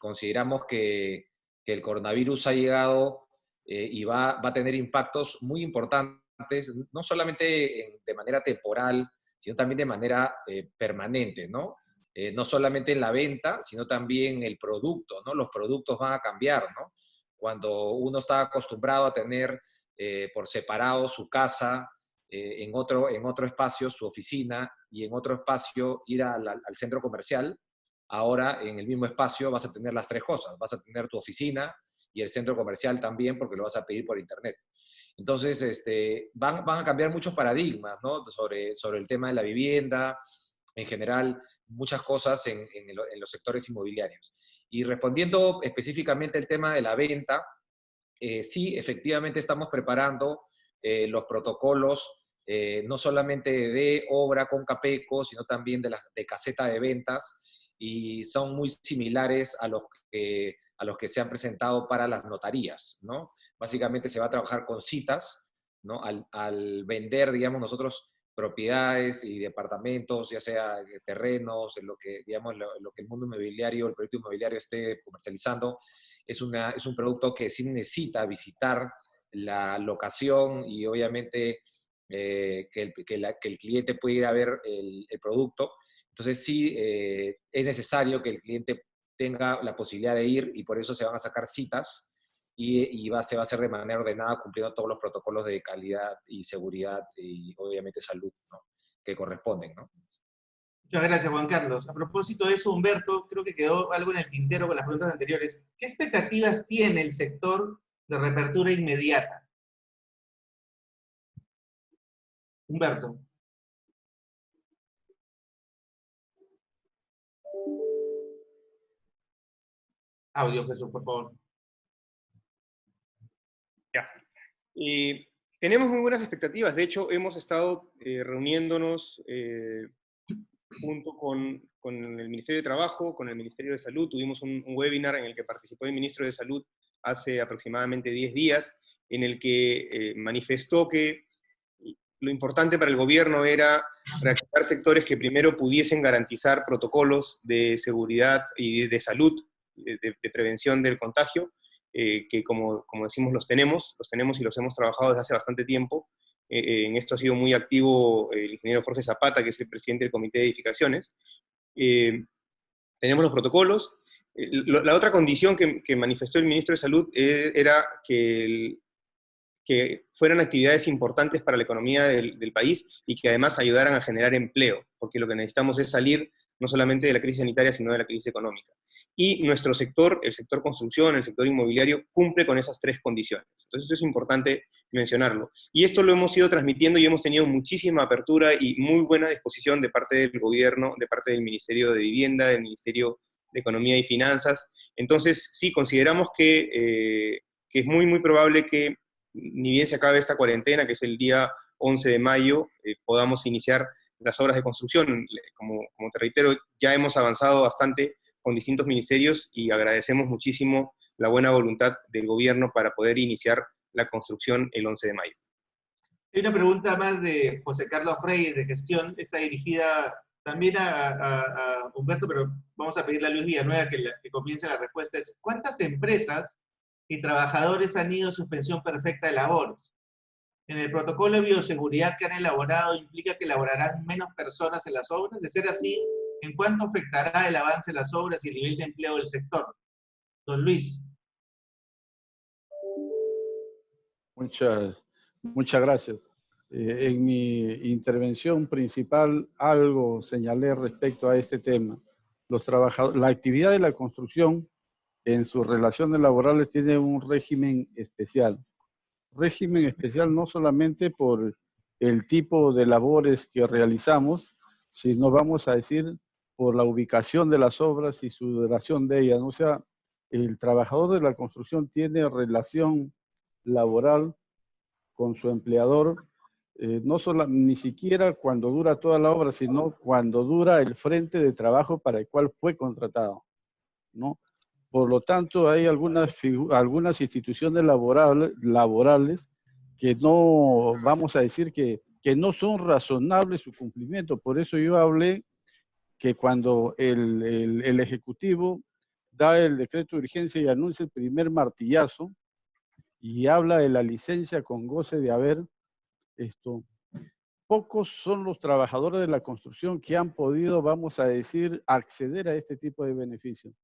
consideramos que el coronavirus ha llegado y va a tener impactos muy importantes, no solamente de manera temporal, sino también de manera permanente, ¿no? No solamente en la venta, sino también en el producto, ¿no? Los productos van a cambiar, ¿no? Cuando uno está acostumbrado a tener por separado su casa, en otro espacio su oficina y en otro espacio ir al centro comercial, ahora en el mismo espacio vas a tener las tres cosas. Vas a tener tu oficina y el centro comercial también porque lo vas a pedir por internet. Entonces, van a cambiar muchos paradigmas, ¿no? Sobre el tema de la vivienda, en general, muchas cosas en los sectores inmobiliarios. Y respondiendo específicamente al tema de la venta, sí, efectivamente estamos preparando los protocolos, no solamente de obra con Capeco, sino también de caseta de ventas, y son muy similares a los que se han presentado para las notarías, ¿no? Básicamente se va a trabajar con citas, ¿no? Al vender, digamos, nosotros propiedades y departamentos, ya sea terrenos, en lo que, digamos, lo que el mundo inmobiliario, el proyecto inmobiliario esté comercializando, es un producto que sí necesita visitar la locación y obviamente que el cliente pueda ir a ver el producto. Entonces sí es necesario que el cliente tenga la posibilidad de ir y por eso se van a sacar citas y se va a hacer de manera ordenada cumpliendo todos los protocolos de calidad y seguridad y obviamente salud, ¿no? Que corresponden, ¿no? Muchas gracias, Juan Carlos. A propósito de eso, Humberto, creo que quedó algo en el tintero con las preguntas anteriores. ¿Qué expectativas tiene el sector de reapertura inmediata? Humberto. Audio, Jesús, por favor. Ya. Tenemos muy buenas expectativas. De hecho, hemos estado reuniéndonos junto con el Ministerio de Trabajo, con el Ministerio de Salud, tuvimos un webinar en el que participó el Ministro de Salud hace aproximadamente 10 días, en el que manifestó que lo importante para el gobierno era reactivar sectores que primero pudiesen garantizar protocolos de seguridad y de salud, de prevención del contagio, que como decimos los tenemos y los hemos trabajado desde hace bastante tiempo. En esto ha sido muy activo el ingeniero Jorge Zapata, que es el presidente del Comité de Edificaciones. Tenemos los protocolos. La otra condición que manifestó el ministro de Salud era que fueran actividades importantes para la economía del país y que además ayudaran a generar empleo, porque lo que necesitamos es salir no solamente de la crisis sanitaria, sino de la crisis económica. Y nuestro sector, el sector construcción, el sector inmobiliario, cumple con esas tres condiciones. Entonces esto es importante mencionarlo. Y esto lo hemos ido transmitiendo y hemos tenido muchísima apertura y muy buena disposición de parte del gobierno, de parte del Ministerio de Vivienda, del Ministerio de Economía y Finanzas. Entonces, sí, consideramos que es muy, muy probable que, ni bien se acabe esta cuarentena, que es el día 11 de mayo, podamos iniciar las obras de construcción. Como te reitero, ya hemos avanzado bastante con distintos ministerios y agradecemos muchísimo la buena voluntad del gobierno para poder iniciar la construcción el 11 de mayo. Hay una pregunta más de José Carlos Reyes, de gestión, está dirigida también a Humberto, pero vamos a pedirle a Luis Villanueva que comience la respuesta. Es, ¿cuántas empresas y trabajadores han ido a suspensión perfecta de labores? En el protocolo de bioseguridad que han elaborado implica que laborarán menos personas en las obras. De ser así, ¿en cuánto afectará el avance de las obras y el nivel de empleo del sector? Don Luis. Muchas gracias. En mi intervención principal algo señalé respecto a este tema. La actividad de la construcción en sus relaciones laborales tiene un régimen especial. Régimen especial no solamente por el tipo de labores que realizamos, sino vamos a decir por la ubicación de las obras y su duración de ellas. O sea, el trabajador de la construcción tiene relación laboral con su empleador, ni siquiera cuando dura toda la obra, sino cuando dura el frente de trabajo para el cual fue contratado, ¿no? Por lo tanto, hay algunas instituciones laborales que no, vamos a decir que no son razonables su cumplimiento. Por eso yo hablé que cuando el Ejecutivo da el decreto de urgencia y anuncia el primer martillazo y habla de la licencia con goce de haber, pocos son los trabajadores de la construcción que han podido, vamos a decir, acceder a este tipo de beneficios.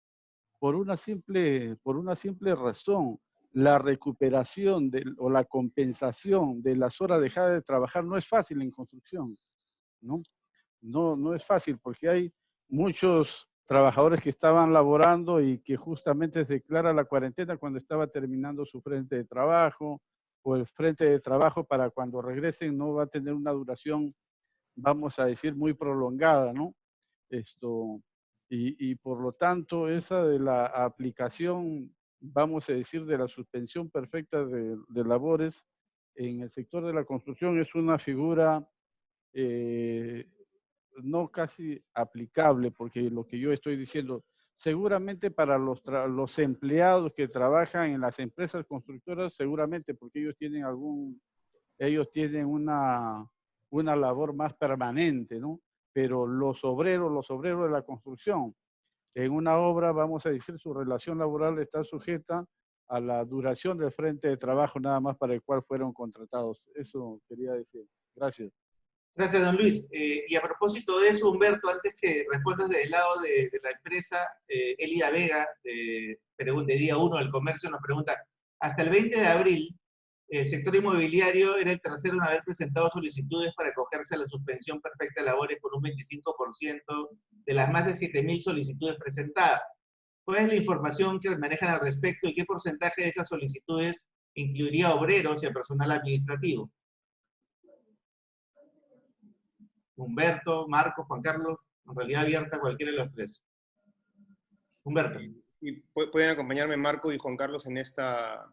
Por una simple razón, la recuperación o la compensación de las horas dejadas de trabajar no es fácil en construcción, ¿no? No es fácil porque hay muchos trabajadores que estaban laborando y que justamente se declara la cuarentena cuando estaba terminando su frente de trabajo, o el frente de trabajo para cuando regresen no va a tener una duración, vamos a decir, muy prolongada, ¿no? Y por lo tanto, esa de la aplicación, vamos a decir, de la suspensión perfecta de labores en el sector de la construcción es una figura no casi aplicable, porque lo que yo estoy diciendo, seguramente para los empleados que trabajan en las empresas constructoras, seguramente porque ellos tienen una labor más permanente, ¿no? Pero los obreros de la construcción, en una obra, vamos a decir, su relación laboral está sujeta a la duración del frente de trabajo nada más para el cual fueron contratados. Eso quería decir. Gracias. Gracias, don Luis. Y a propósito de eso, Humberto, antes que respondas del lado de la empresa, Elida Vega, de Día 1 del Comercio, nos pregunta, hasta el 20 de abril, el sector inmobiliario era el tercero en haber presentado solicitudes para acogerse a la suspensión perfecta de labores con un 25% de las más de 7.000 solicitudes presentadas. ¿Cuál es la información que manejan al respecto y qué porcentaje de esas solicitudes incluiría obreros y a personal administrativo? Humberto, Marco, Juan Carlos, en realidad abierta cualquiera de los tres. Humberto. Y pueden acompañarme Marco y Juan Carlos en esta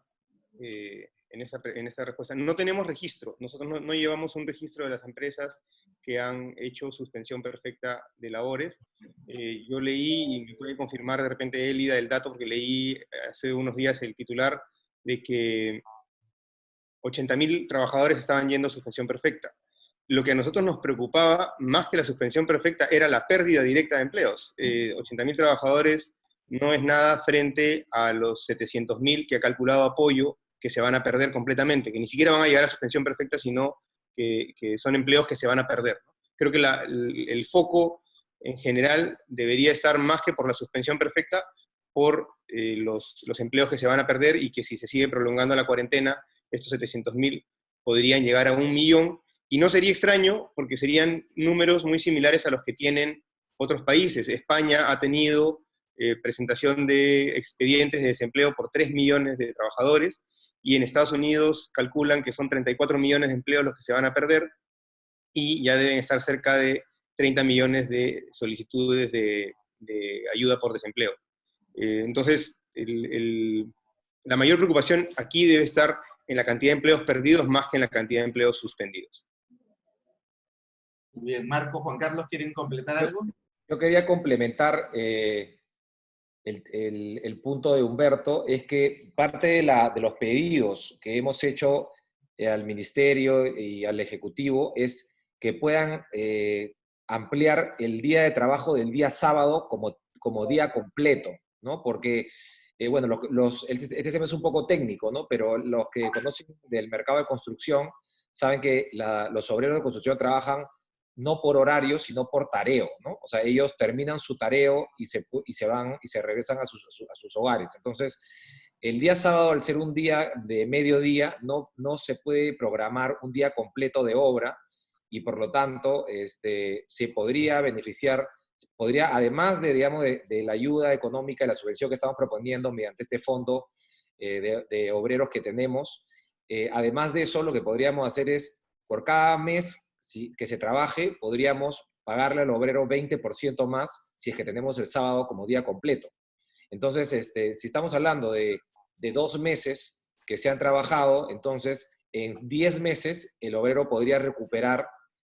en esta respuesta. No tenemos registro, nosotros no llevamos un registro de las empresas que han hecho suspensión perfecta de labores. Yo leí, y me puede confirmar de repente Elida el dato, porque leí hace unos días el titular de que 80.000 trabajadores estaban yendo a suspensión perfecta. Lo que a nosotros nos preocupaba, más que la suspensión perfecta, era la pérdida directa de empleos. 80.000 trabajadores no es nada frente a los 700.000 que ha calculado Apoyo, que se van a perder completamente, que ni siquiera van a llegar a suspensión perfecta, sino que son empleos que se van a perder, ¿no? Creo que el foco en general debería estar más que por la suspensión perfecta, por los empleos que se van a perder, y que si se sigue prolongando la cuarentena, estos 700.000 podrían llegar a 1 millón, y no sería extraño, porque serían números muy similares a los que tienen otros países. España ha tenido presentación de expedientes de desempleo por 3 millones de trabajadores, y en Estados Unidos calculan que son 34 millones de empleos los que se van a perder, y ya deben estar cerca de 30 millones de solicitudes de ayuda por desempleo. Entonces, la mayor preocupación aquí debe estar en la cantidad de empleos perdidos más que en la cantidad de empleos suspendidos. Muy bien, Marco, Juan Carlos, ¿quieren completar algo? Yo quería complementar el punto de Humberto, es que parte de los pedidos que hemos hecho al Ministerio y al Ejecutivo es que puedan ampliar el día de trabajo del día sábado como día completo, ¿no? Porque, bueno, este tema es un poco técnico, ¿no? Pero los que conocen del mercado de construcción saben que los obreros de construcción trabajan no por horario, sino por tareo, ¿no? O sea, ellos terminan su tareo y se van y se regresan a sus hogares. Entonces, el día sábado, al ser un día de mediodía, no se puede programar un día completo de obra, y por lo tanto, se podría beneficiar, además de, digamos, de la ayuda económica y la subvención que estamos proponiendo mediante este fondo de obreros que tenemos, además de eso, lo que podríamos hacer es, por cada mes que se trabaje, podríamos pagarle al obrero 20% más si es que tenemos el sábado como día completo. Entonces, si estamos hablando de 2 meses que se han trabajado, entonces en 10 meses el obrero podría recuperar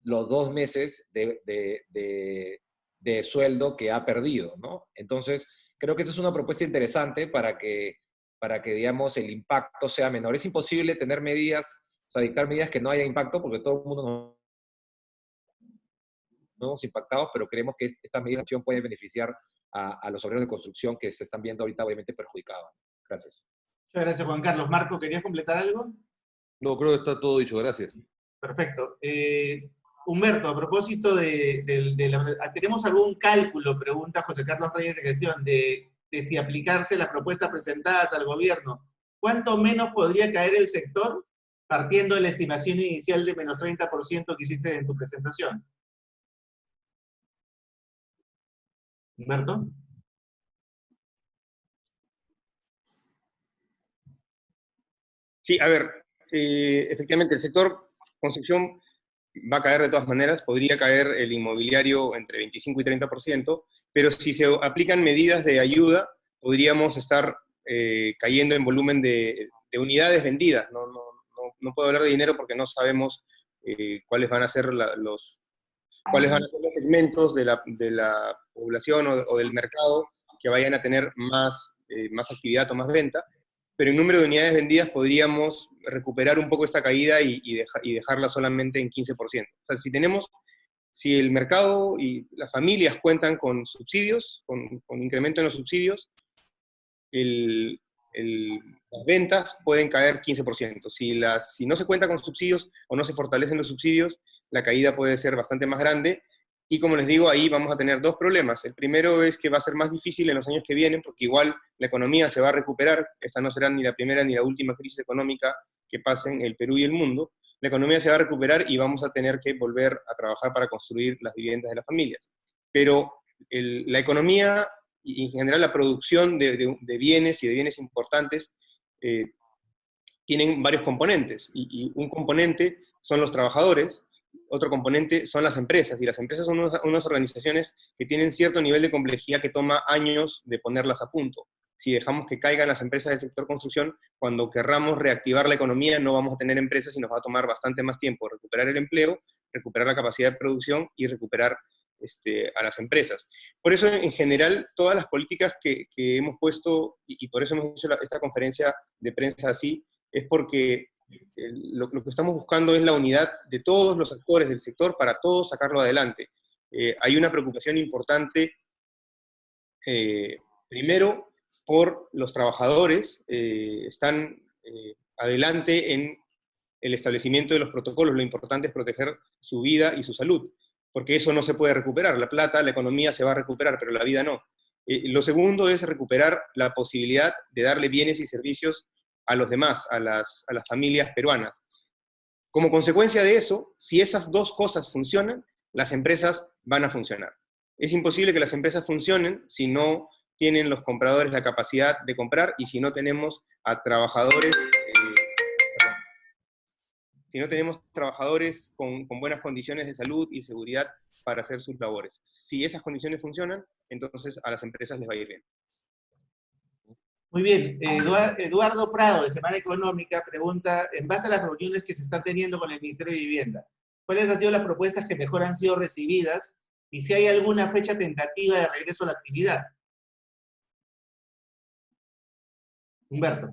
los 2 meses de sueldo que ha perdido, ¿no? Entonces, creo que esa es una propuesta interesante para que, digamos, el impacto sea menor. Es imposible tener medidas, o sea, dictar medidas que no haya impacto, porque todo el mundo no hemos impactado, pero creemos que esta medida de acción puede beneficiar a los obreros de construcción que se están viendo ahorita obviamente perjudicados. Gracias. Muchas gracias, Juan Carlos. Marco, ¿querías completar algo? No, creo que está todo dicho, gracias. Perfecto. Humberto, a propósito ¿tenemos algún cálculo, pregunta José Carlos Reyes de Gestión, de si aplicarse las propuestas presentadas al gobierno? ¿Cuánto menos podría caer el sector partiendo de la estimación inicial de menos 30% que hiciste en tu presentación? Humberto. Sí, a ver, efectivamente el sector construcción va a caer de todas maneras, podría caer el inmobiliario entre 25 y 30%, pero si se aplican medidas de ayuda, podríamos estar cayendo en volumen de unidades vendidas. No puedo hablar de dinero porque no sabemos cuáles van a ser los segmentos de la población o del mercado que vayan a tener más actividad o más venta, pero en número de unidades vendidas podríamos recuperar un poco esta caída y dejarla solamente en 15%. O sea, si el mercado y las familias cuentan con subsidios, con incremento en los subsidios, las ventas pueden caer 15%. Si no se cuenta con subsidios o no se fortalecen los subsidios, la caída puede ser bastante más grande. Y como les digo, ahí vamos a tener 2 problemas. El primero es que va a ser más difícil en los años que vienen, porque igual la economía se va a recuperar. Esta no será ni la primera ni la última crisis económica que pase en el Perú y el mundo. La economía se va a recuperar y vamos a tener que volver a trabajar para construir las viviendas de las familias. Pero la economía y en general la producción de bienes y de bienes importantes tienen varios componentes. Y un componente son los trabajadores, otro componente son las empresas, y las empresas son unas organizaciones que tienen cierto nivel de complejidad que toma años de ponerlas a punto. si dejamos que caigan las empresas del sector construcción, cuando querramos reactivar la economía no vamos a tener empresas y nos va a tomar bastante más tiempo recuperar el empleo, recuperar la capacidad de producción y recuperar a las empresas. Por eso, en general, todas las políticas que hemos puesto, y por eso hemos hecho esta conferencia de prensa así, es porque lo que estamos buscando es la unidad de todos los actores del sector para todos sacarlo adelante. Hay una preocupación importante, primero, por los trabajadores, están adelante en el establecimiento de los protocolos. Lo importante es proteger su vida y su salud, porque eso no se puede recuperar. La plata, la economía se va a recuperar, pero la vida no. Lo segundo es recuperar la posibilidad de darle bienes y servicios a los demás, a las familias peruanas. Como consecuencia de eso, si esas dos cosas funcionan, las empresas van a funcionar. Es imposible que las empresas funcionen si no tienen los compradores la capacidad de comprar y si no tenemos a trabajadores, con buenas condiciones de salud y seguridad para hacer sus labores. Si esas condiciones funcionan, entonces a las empresas les va a ir bien. Muy bien. Eduardo Prado, de Semana Económica, pregunta, en base a las reuniones que se están teniendo con el Ministerio de Vivienda, ¿cuáles han sido las propuestas que mejor han sido recibidas? Y si hay alguna fecha tentativa de regreso a la actividad. Humberto.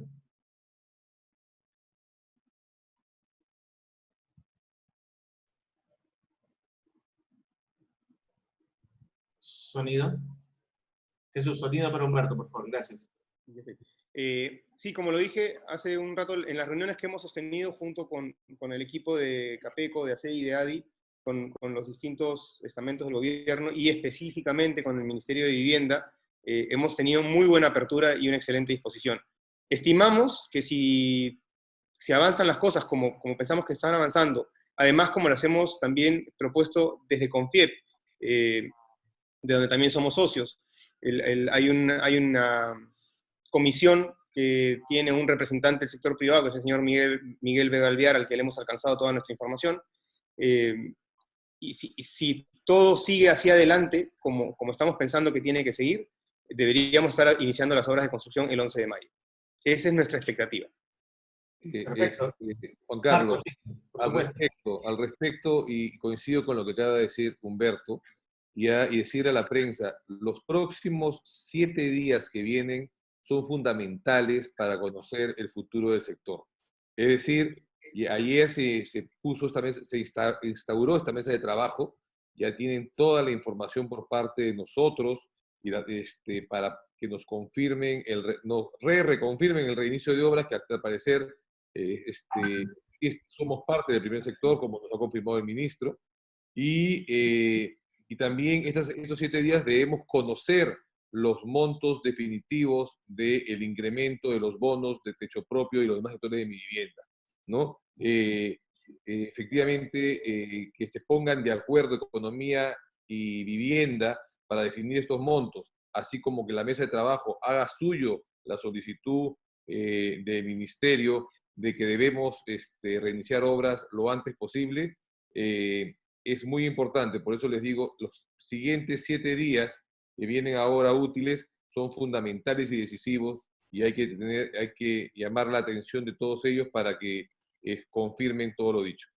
Sonido. Jesús, sonido para Humberto, por favor. Gracias. Sí, como lo dije hace un rato, en las reuniones que hemos sostenido junto con el equipo de Capeco, de ACEI y de ADI, con los distintos estamentos del gobierno y específicamente con el Ministerio de Vivienda, hemos tenido muy buena apertura y una excelente disposición. Estimamos que si avanzan las cosas como pensamos que están avanzando, además como las hemos también propuesto desde CONFIEP, de donde también somos socios, hay una comisión que tiene un representante del sector privado, que es el señor Miguel Vega Alvear, al que le hemos alcanzado toda nuestra información, y si todo sigue hacia adelante, como estamos pensando que tiene que seguir, deberíamos estar iniciando las obras de construcción el 11 de mayo. Esa es nuestra expectativa. Perfecto. Juan Carlos, Marco, sí, al respecto, y coincido con lo que acaba de decir Humberto, y decir a la prensa, los próximos 7 días que vienen son fundamentales para conocer el futuro del sector. Es decir, y ayer se puso esta mesa, se instauró esta mesa de trabajo, ya tienen toda la información por parte de nosotros y para que nos confirmen, nos reconfirmen el reinicio de obras, que al parecer somos parte del primer sector, como nos ha confirmado el ministro, y también estos 7 días debemos conocer los montos definitivos del incremento de los bonos de techo propio y los demás sectores de mi vivienda, ¿no? Efectivamente, que se pongan de acuerdo economía y vivienda para definir estos montos, así como que la mesa de trabajo haga suyo la solicitud del ministerio de que debemos reiniciar obras lo antes posible, es muy importante. Por eso les digo, los siguientes 7 días que vienen ahora útiles son fundamentales y decisivos, y hay que llamar la atención de todos ellos para que confirmen todo lo dicho.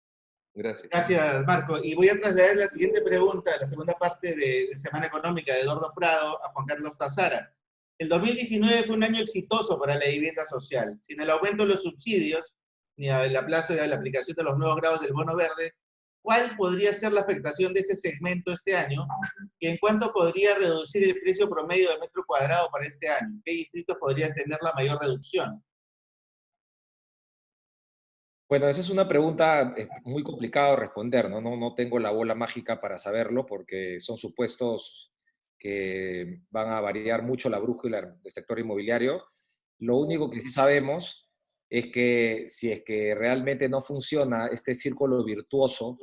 Gracias. Gracias, Marco. Y voy a trasladar la siguiente pregunta, la segunda parte de Semana Económica de Eduardo Prado, a Juan Carlos Tazara. El 2019 fue un año exitoso para la vivienda social. Sin el aumento de los subsidios, ni el aplazo de la aplicación de los nuevos grados del bono verde, ¿cuál podría ser la afectación de ese segmento este año? ¿Y en cuánto podría reducir el precio promedio de metro cuadrado para este año? ¿Qué distritos podrían tener la mayor reducción? Bueno, esa es una pregunta muy complicada de responder, ¿no? No tengo la bola mágica para saberlo porque son supuestos que van a variar mucho la brújula del sector inmobiliario. Lo único que sí sabemos es que si es que realmente no funciona este círculo virtuoso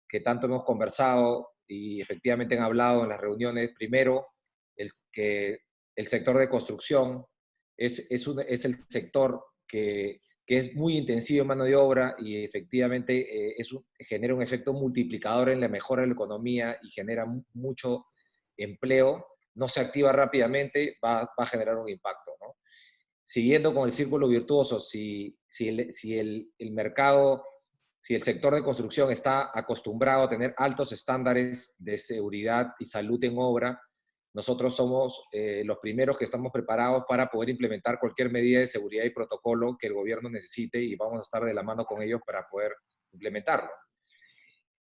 que tanto hemos conversado y efectivamente han hablado en las reuniones, primero, que el sector de construcción es el sector que es muy intensivo en mano de obra y efectivamente genera un efecto multiplicador en la mejora de la economía y genera mucho empleo, no se activa rápidamente, va a generar un impacto, ¿no? siguiendo con el círculo virtuoso, si el mercado, si el sector de construcción está acostumbrado a tener altos estándares de seguridad y salud en obra, nosotros somos los primeros que estamos preparados para poder implementar cualquier medida de seguridad y protocolo que el gobierno necesite y vamos a estar de la mano con ellos para poder implementarlo.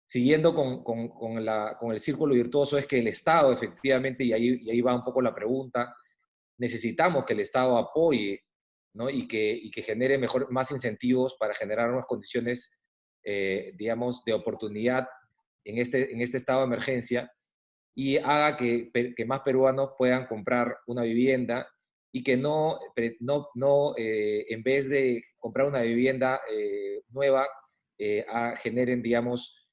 Siguiendo con el círculo virtuoso, es que el Estado efectivamente, y ahí va un poco la pregunta, necesitamos que el Estado apoye, ¿no? y que genere más incentivos para generar unas condiciones, digamos, de oportunidad en este estado de emergencia y haga que más peruanos puedan comprar una vivienda y que no en vez de comprar una vivienda nueva, generen, digamos,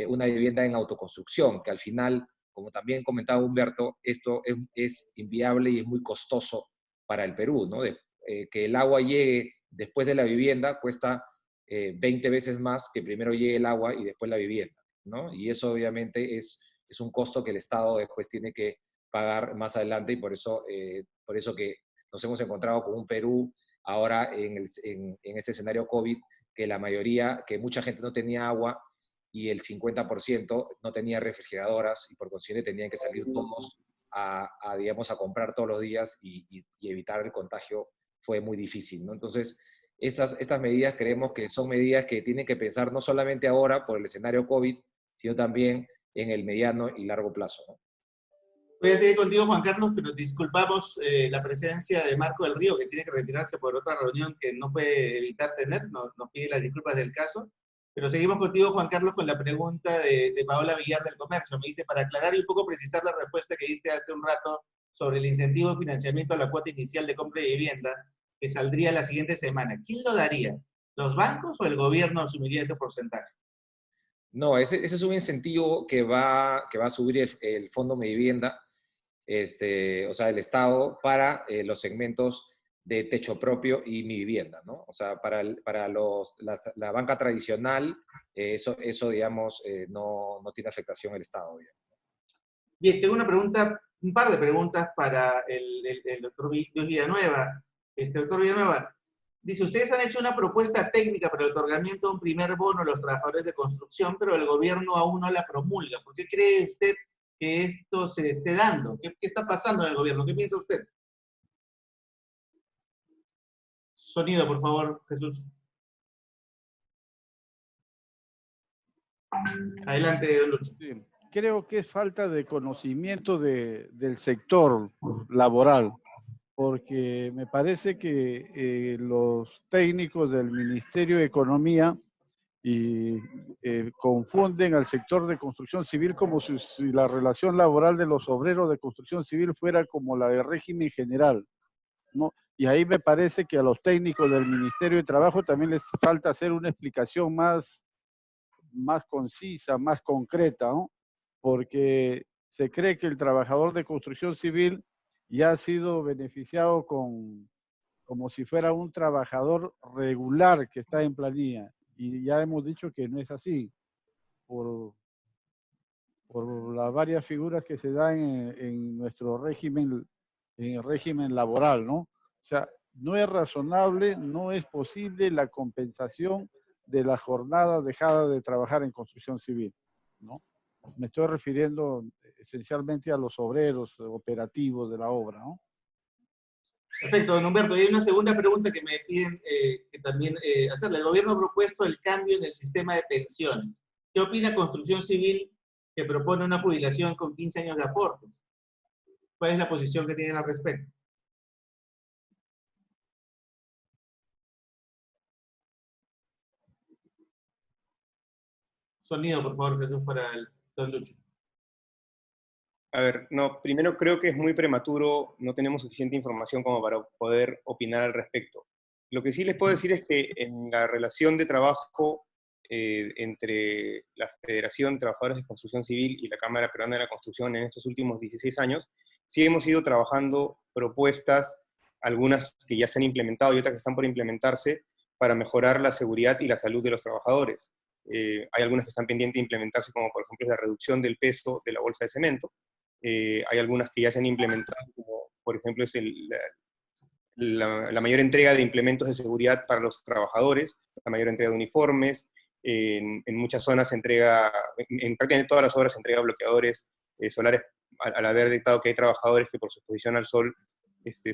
una vivienda en autoconstrucción, que al final, como también comentaba Humberto, esto es inviable y es muy costoso para el Perú, ¿no? Que el agua llegue después de la vivienda cuesta 20 veces más que primero llegue el agua y después la vivienda, ¿no? Y eso obviamente es un costo que el Estado después tiene que pagar más adelante y por eso que nos hemos encontrado con un Perú ahora en este escenario COVID, que mucha gente no tenía agua y el 50% no tenía refrigeradoras y por consiguiente tenían que salir todos digamos, a comprar todos los días y evitar el contagio fue muy difícil, ¿no? Entonces, estas medidas creemos que son medidas que tienen que pensar no solamente ahora por el escenario COVID, sino también en el mediano y largo plazo, ¿no? Voy a seguir contigo, Juan Carlos, pero disculpamos la presencia de Marco del Río, que tiene que retirarse por otra reunión que no puede evitar tener, nos pide las disculpas del caso. Pero seguimos contigo, Juan Carlos, con la pregunta de Paola Villar del Comercio. Me dice, para aclarar y un poco precisar la respuesta que diste hace un rato sobre el incentivo de financiamiento a la cuota inicial de compra de vivienda, que saldría la siguiente semana. ¿Quién lo daría? ¿Los bancos o el gobierno asumiría ese porcentaje? No, ese es un incentivo que va a subir el Fondo de Vivienda, o sea, el Estado, para los segmentos de techo propio y mi vivienda, ¿no? O sea, para la banca tradicional, eso digamos, no tiene afectación el Estado, digamos. Bien, tengo una pregunta, un par de preguntas para el doctor Villanueva. Doctor Villanueva, dice, ustedes han hecho una propuesta técnica para el otorgamiento de un primer bono a los trabajadores de construcción, pero el gobierno aún no la promulga. ¿Por qué cree usted que esto se esté dando? ¿Qué está pasando en el gobierno? ¿Qué piensa usted? Sonido, por favor, Jesús. Adelante, don Lucho. Sí, creo que es falta de conocimiento del sector laboral, porque me parece que los técnicos del Ministerio de Economía confunden al sector de construcción civil como si la relación laboral de los obreros de construcción civil fuera como la de régimen general, ¿no? Y ahí me parece que a los técnicos del Ministerio de Trabajo también les falta hacer una explicación más concisa, más concreta, ¿no? Porque se cree que el trabajador de construcción civil ya ha sido beneficiado como si fuera un trabajador regular que está en planilla. Y ya hemos dicho que no es así, por las varias figuras que se dan en nuestro régimen, en el régimen laboral, ¿no? O sea, no es razonable, no es posible la compensación de la jornada dejada de trabajar en construcción civil, ¿no? Me estoy refiriendo esencialmente a los obreros operativos de la obra, ¿no? Perfecto, don Humberto. Y hay una segunda pregunta que me piden que también hacerle. El gobierno ha propuesto el cambio en el sistema de pensiones. ¿Qué opina Construcción Civil que propone una jubilación con 15 años de aportes? ¿Cuál es la posición que tienen al respecto? Sonido, por favor, Jesús, para el don Lucho. A ver, no, primero creo que es muy prematuro, no tenemos suficiente información como para poder opinar al respecto. Lo que sí les puedo decir es que en la relación de trabajo entre la Federación de Trabajadores de Construcción Civil y la Cámara Peruana de la Construcción en estos últimos 16 años, sí hemos ido trabajando propuestas, algunas que ya se han implementado y otras que están por implementarse, para mejorar la seguridad y la salud de los trabajadores. Hay algunas que están pendientes de implementarse, como por ejemplo la reducción del peso de la bolsa de cemento. Hay algunas que ya se han implementado, como por ejemplo es la mayor entrega de implementos de seguridad para los trabajadores, la mayor entrega de uniformes, en muchas zonas se entrega, en prácticamente todas las obras se entrega bloqueadores solares, al haber detectado que hay trabajadores que por su exposición al sol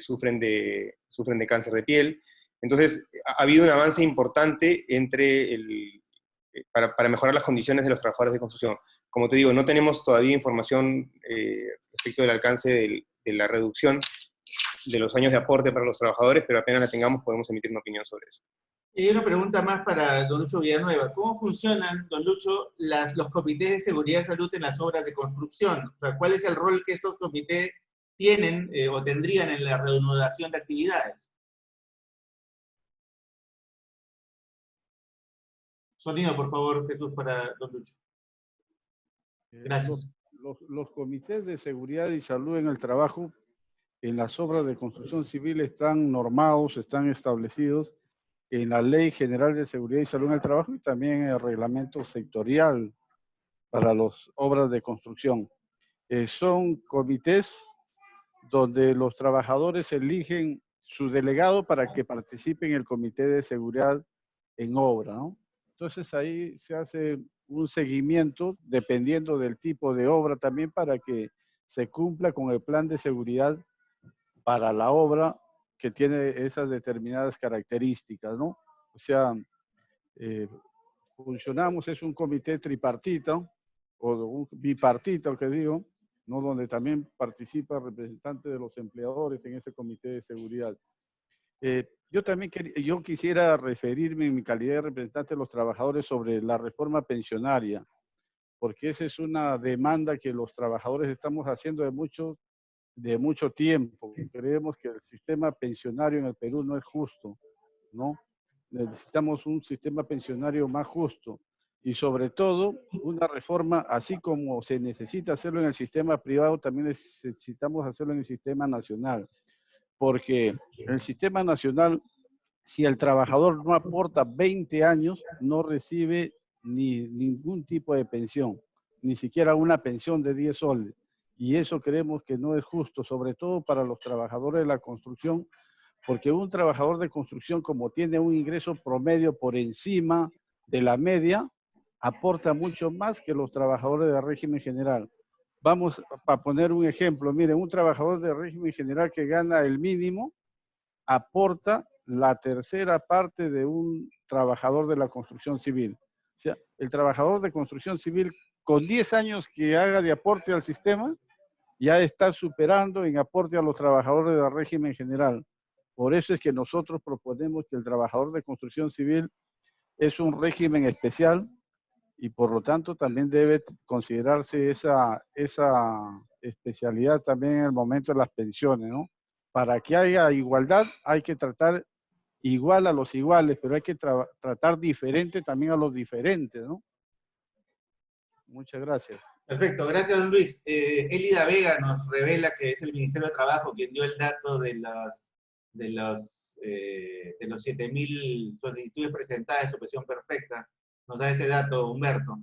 sufren de cáncer de piel. Entonces, ha habido un avance importante para mejorar las condiciones de los trabajadores de construcción. Como te digo, no tenemos todavía información respecto del alcance de la reducción de los años de aporte para los trabajadores, pero apenas la tengamos podemos emitir una opinión sobre eso. Y una pregunta más para don Lucho Villanueva. ¿Cómo funcionan, don Lucho, los comités de seguridad y salud en las obras de construcción? O sea, ¿cuál es el rol que estos comités tienen o tendrían en la reanudación de actividades? Sonido, por favor, Jesús, para don Lucho. Gracias. Los comités de seguridad y salud en el trabajo en las obras de construcción civil están normados, están establecidos en la Ley General de Seguridad y Salud en el Trabajo y también en el reglamento sectorial para las obras de construcción. Son comités donde los trabajadores eligen su delegado para que participe en el comité de seguridad en obra, ¿no? Entonces ahí se hace un seguimiento dependiendo del tipo de obra también para que se cumpla con el plan de seguridad para la obra que tiene esas determinadas características, ¿no? O sea, funcionamos, es un comité tripartito o un bipartito que digo, ¿no? Donde también participa representantes de los empleadores en ese comité de seguridad. Yo quisiera referirme en mi calidad de representante de los trabajadores sobre la reforma pensionaria, porque esa es una demanda que los trabajadores estamos haciendo de mucho tiempo. Creemos que el sistema pensionario en el Perú no es justo, ¿no? Necesitamos un sistema pensionario más justo y sobre todo una reforma, así como se necesita hacerlo en el sistema privado, también necesitamos hacerlo en el sistema nacional. Porque el sistema nacional, si el trabajador no aporta 20 años, no recibe ningún tipo de pensión, ni siquiera una pensión de 10 soles. Y eso creemos que no es justo, sobre todo para los trabajadores de la construcción, porque un trabajador de construcción, como tiene un ingreso promedio por encima de la media, aporta mucho más que los trabajadores de régimen general. Vamos a poner un ejemplo. Miren, un trabajador de régimen general que gana el mínimo aporta la tercera parte de un trabajador de la construcción civil. O sea, el trabajador de construcción civil con 10 años que haga de aporte al sistema, ya está superando en aporte a los trabajadores del régimen general. Por eso es que nosotros proponemos que el trabajador de construcción civil es un régimen especial y por lo tanto también debe considerarse esa especialidad también en el momento de las pensiones, ¿no? Para que haya igualdad hay que tratar igual a los iguales, pero hay que tratar diferente también a los diferentes, ¿no? Muchas gracias. Perfecto, gracias, don Luis. Elida Vega nos revela que es el Ministerio de Trabajo quien dio el dato de los 7.000 solicitudes presentadas de supresión perfecta. Nos da ese dato, Humberto.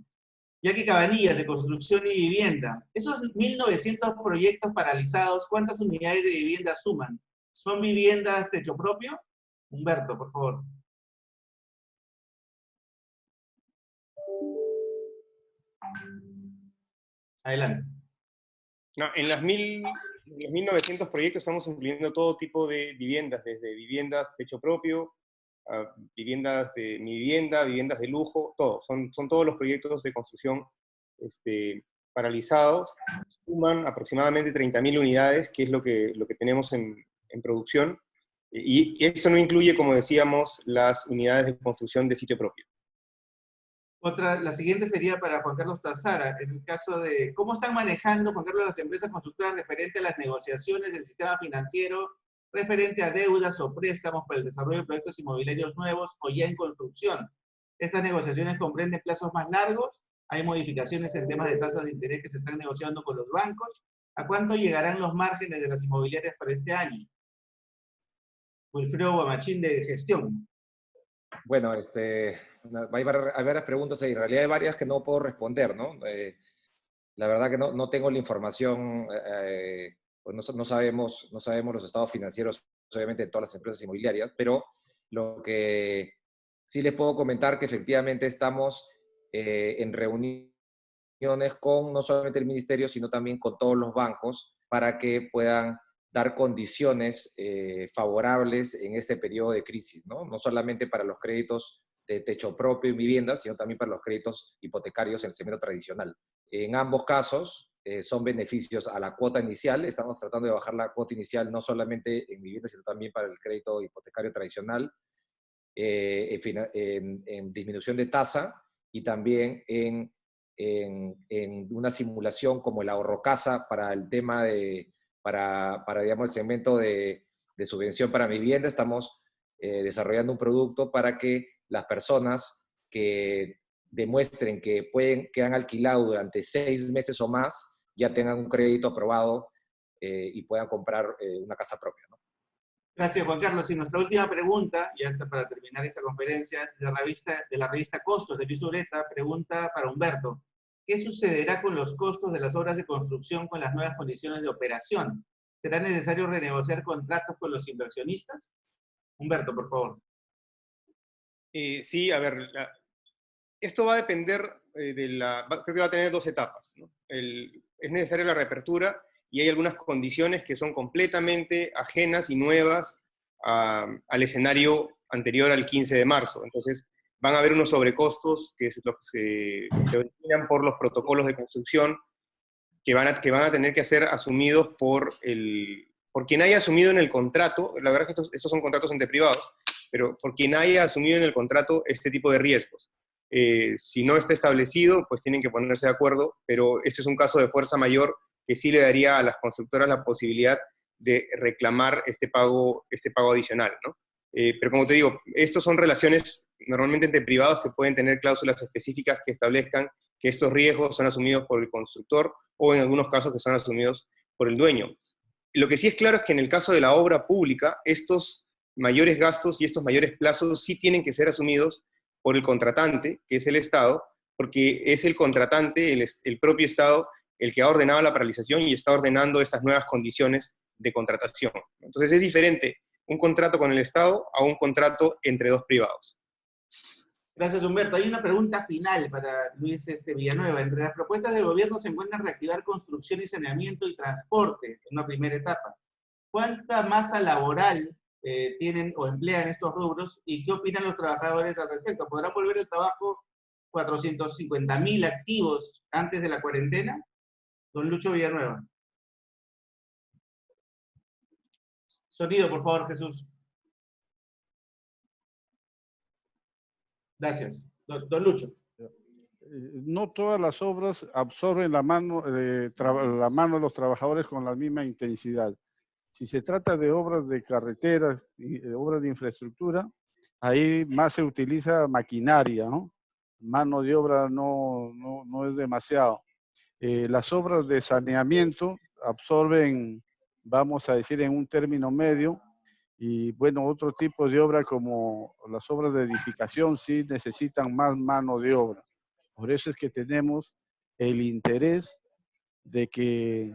Jackie Cabanillas, de Construcción y Vivienda. Esos 1.900 proyectos paralizados, ¿cuántas unidades de vivienda suman? ¿Son viviendas techo propio? Humberto, por favor. Adelante. No, en los 1.900 proyectos estamos incluyendo todo tipo de viviendas, desde viviendas techo propio, a viviendas de mi vivienda, viviendas de lujo, todo. Son todos los proyectos de construcción paralizados. Suman aproximadamente 30.000 unidades, que es lo que tenemos en producción. Y esto no incluye, como decíamos, las unidades de construcción de sitio propio. La siguiente sería para Juan Carlos Tazara, en el caso de cómo están manejando, Juan Carlos, las empresas constructoras referente a las negociaciones del sistema financiero, referente a deudas o préstamos para el desarrollo de proyectos inmobiliarios nuevos o ya en construcción. ¿Estas negociaciones comprenden plazos más largos? ¿Hay modificaciones en temas de tasas de interés que se están negociando con los bancos? ¿A cuánto llegarán los márgenes de las inmobiliarias para este año? Wilfredo Guamachín, de Gestión. Bueno, hay varias preguntas y en realidad hay varias que no puedo responder, ¿no? La verdad que no tengo la información, pues no sabemos los estados financieros obviamente de todas las empresas inmobiliarias, pero lo que sí les puedo comentar que efectivamente estamos en reuniones con no solamente el ministerio, sino también con todos los bancos para que puedan dar condiciones favorables en este periodo de crisis, ¿no? No solamente para los créditos de techo propio y viviendas, sino también para los créditos hipotecarios en el segmento tradicional. En ambos casos son beneficios a la cuota inicial. Estamos tratando de bajar la cuota inicial no solamente en viviendas, sino también para el crédito hipotecario tradicional, en disminución de tasa y también en una simulación como el ahorro casa para el tema de, para digamos, el segmento de subvención para vivienda. Estamos desarrollando un producto para que las personas que demuestren que han alquilado durante 6 meses o más ya tengan un crédito aprobado y puedan comprar una casa propia, ¿no? Gracias, Juan Carlos. Y nuestra última pregunta, ya está para terminar esta conferencia, de la revista Costos de Luis Ureta, pregunta para Humberto. ¿Qué sucederá con los costos de las obras de construcción con las nuevas condiciones de operación? ¿Será necesario renegociar contratos con los inversionistas? Humberto, por favor. Sí, a ver, esto va a depender creo que va a tener 2 etapas, ¿no? Es necesaria la reapertura y hay algunas condiciones que son completamente ajenas y nuevas al escenario anterior al 15 de marzo. Entonces, van a haber unos sobrecostos que se originan por los protocolos de construcción que van a tener que ser asumidos por quien haya asumido en el contrato. La verdad es que estos son contratos entre privados, pero por quien haya asumido en el contrato este tipo de riesgos. Si no está establecido, pues tienen que ponerse de acuerdo, pero este es un caso de fuerza mayor que sí le daría a las constructoras la posibilidad de reclamar este pago adicional, ¿no? Pero como te digo, estos son relaciones normalmente entre privados que pueden tener cláusulas específicas que establezcan que estos riesgos son asumidos por el constructor o en algunos casos que son asumidos por el dueño. Lo que sí es claro es que en el caso de la obra pública, estos mayores gastos y estos mayores plazos sí tienen que ser asumidos por el contratante, que es el Estado, porque es el contratante, el propio Estado, el que ha ordenado la paralización y está ordenando estas nuevas condiciones de contratación. Entonces es diferente un contrato con el Estado a un contrato entre 2 privados. Gracias, Humberto. Hay una pregunta final para Luis Villanueva. Entre las propuestas del gobierno se encuentra reactivar construcción y saneamiento y transporte en una primera etapa. ¿Cuánta masa laboral tienen o emplean estos rubros y qué opinan los trabajadores al respecto? ¿Podrán volver al trabajo 450.000 activos antes de la cuarentena? Don Lucho Villanueva. Sonido, por favor, Jesús. Gracias. Don Lucho. No todas las obras absorben la mano de los trabajadores con la misma intensidad. Si se trata de obras de carreteras y de obras de infraestructura, ahí más se utiliza maquinaria, ¿no? Mano de obra no es demasiado. Las obras de saneamiento absorben, vamos a decir, en un término medio, y bueno, otro tipo de obra como las obras de edificación sí necesitan más mano de obra. Por eso es que tenemos el interés de que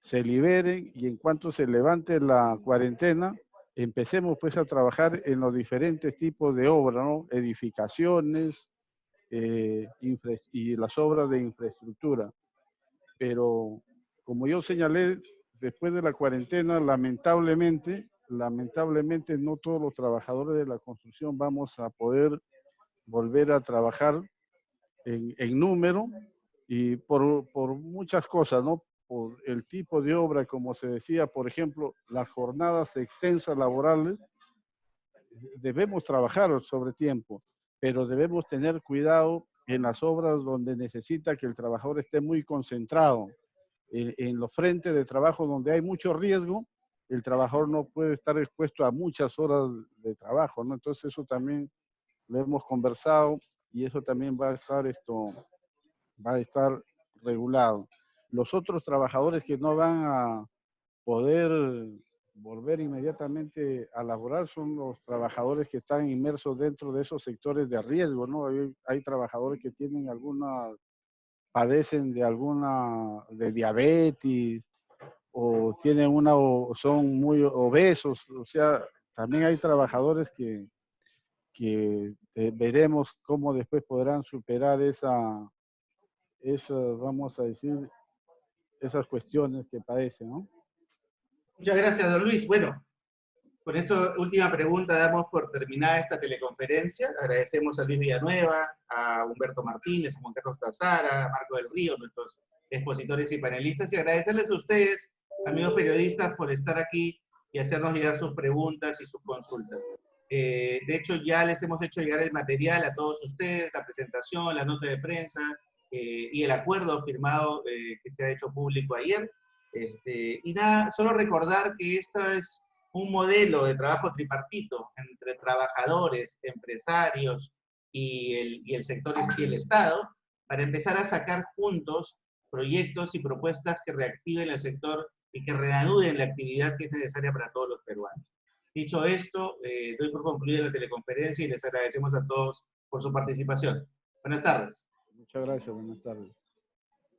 se liberen y en cuanto se levante la cuarentena, empecemos pues a trabajar en los diferentes tipos de obras, ¿no? Edificaciones y las obras de infraestructura. Pero como yo señalé, después de la cuarentena, lamentablemente no todos los trabajadores de la construcción vamos a poder volver a trabajar en número y por muchas cosas, ¿no? Por el tipo de obra, como se decía, por ejemplo, las jornadas extensas laborales, debemos trabajar sobre tiempo, pero debemos tener cuidado en las obras donde necesita que el trabajador esté muy concentrado. En los frentes de trabajo donde hay mucho riesgo, el trabajador no puede estar expuesto a muchas horas de trabajo, ¿no? Entonces eso también lo hemos conversado y eso también va a estar regulado. Los otros trabajadores que no van a poder volver inmediatamente a laborar son los trabajadores que están inmersos dentro de esos sectores de riesgo, ¿no? Hay trabajadores que padecen de diabetes o tienen o son muy obesos, o sea, también hay trabajadores que veremos cómo después podrán superar vamos a decir, esas cuestiones que padecen, ¿no? Muchas gracias, don Luis. Bueno, con esta última pregunta damos por terminada esta teleconferencia. Agradecemos a Luis Villanueva, a Humberto Martínez, a Juan Carlos Tazara, a Marco del Río, nuestros expositores y panelistas, y agradecerles a ustedes, amigos periodistas, por estar aquí y hacernos llegar sus preguntas y sus consultas. De hecho, ya les hemos hecho llegar el material a todos ustedes, la presentación, la nota de prensa y el acuerdo firmado que se ha hecho público ayer. Y nada, solo recordar que esta es un modelo de trabajo tripartito entre trabajadores, empresarios y el sector y el Estado, para empezar a sacar juntos proyectos y propuestas que reactiven el sector y que reanuden la actividad que es necesaria para todos los peruanos. Dicho esto, doy por concluida la teleconferencia y les agradecemos a todos por su participación. Buenas tardes. Muchas gracias, buenas tardes.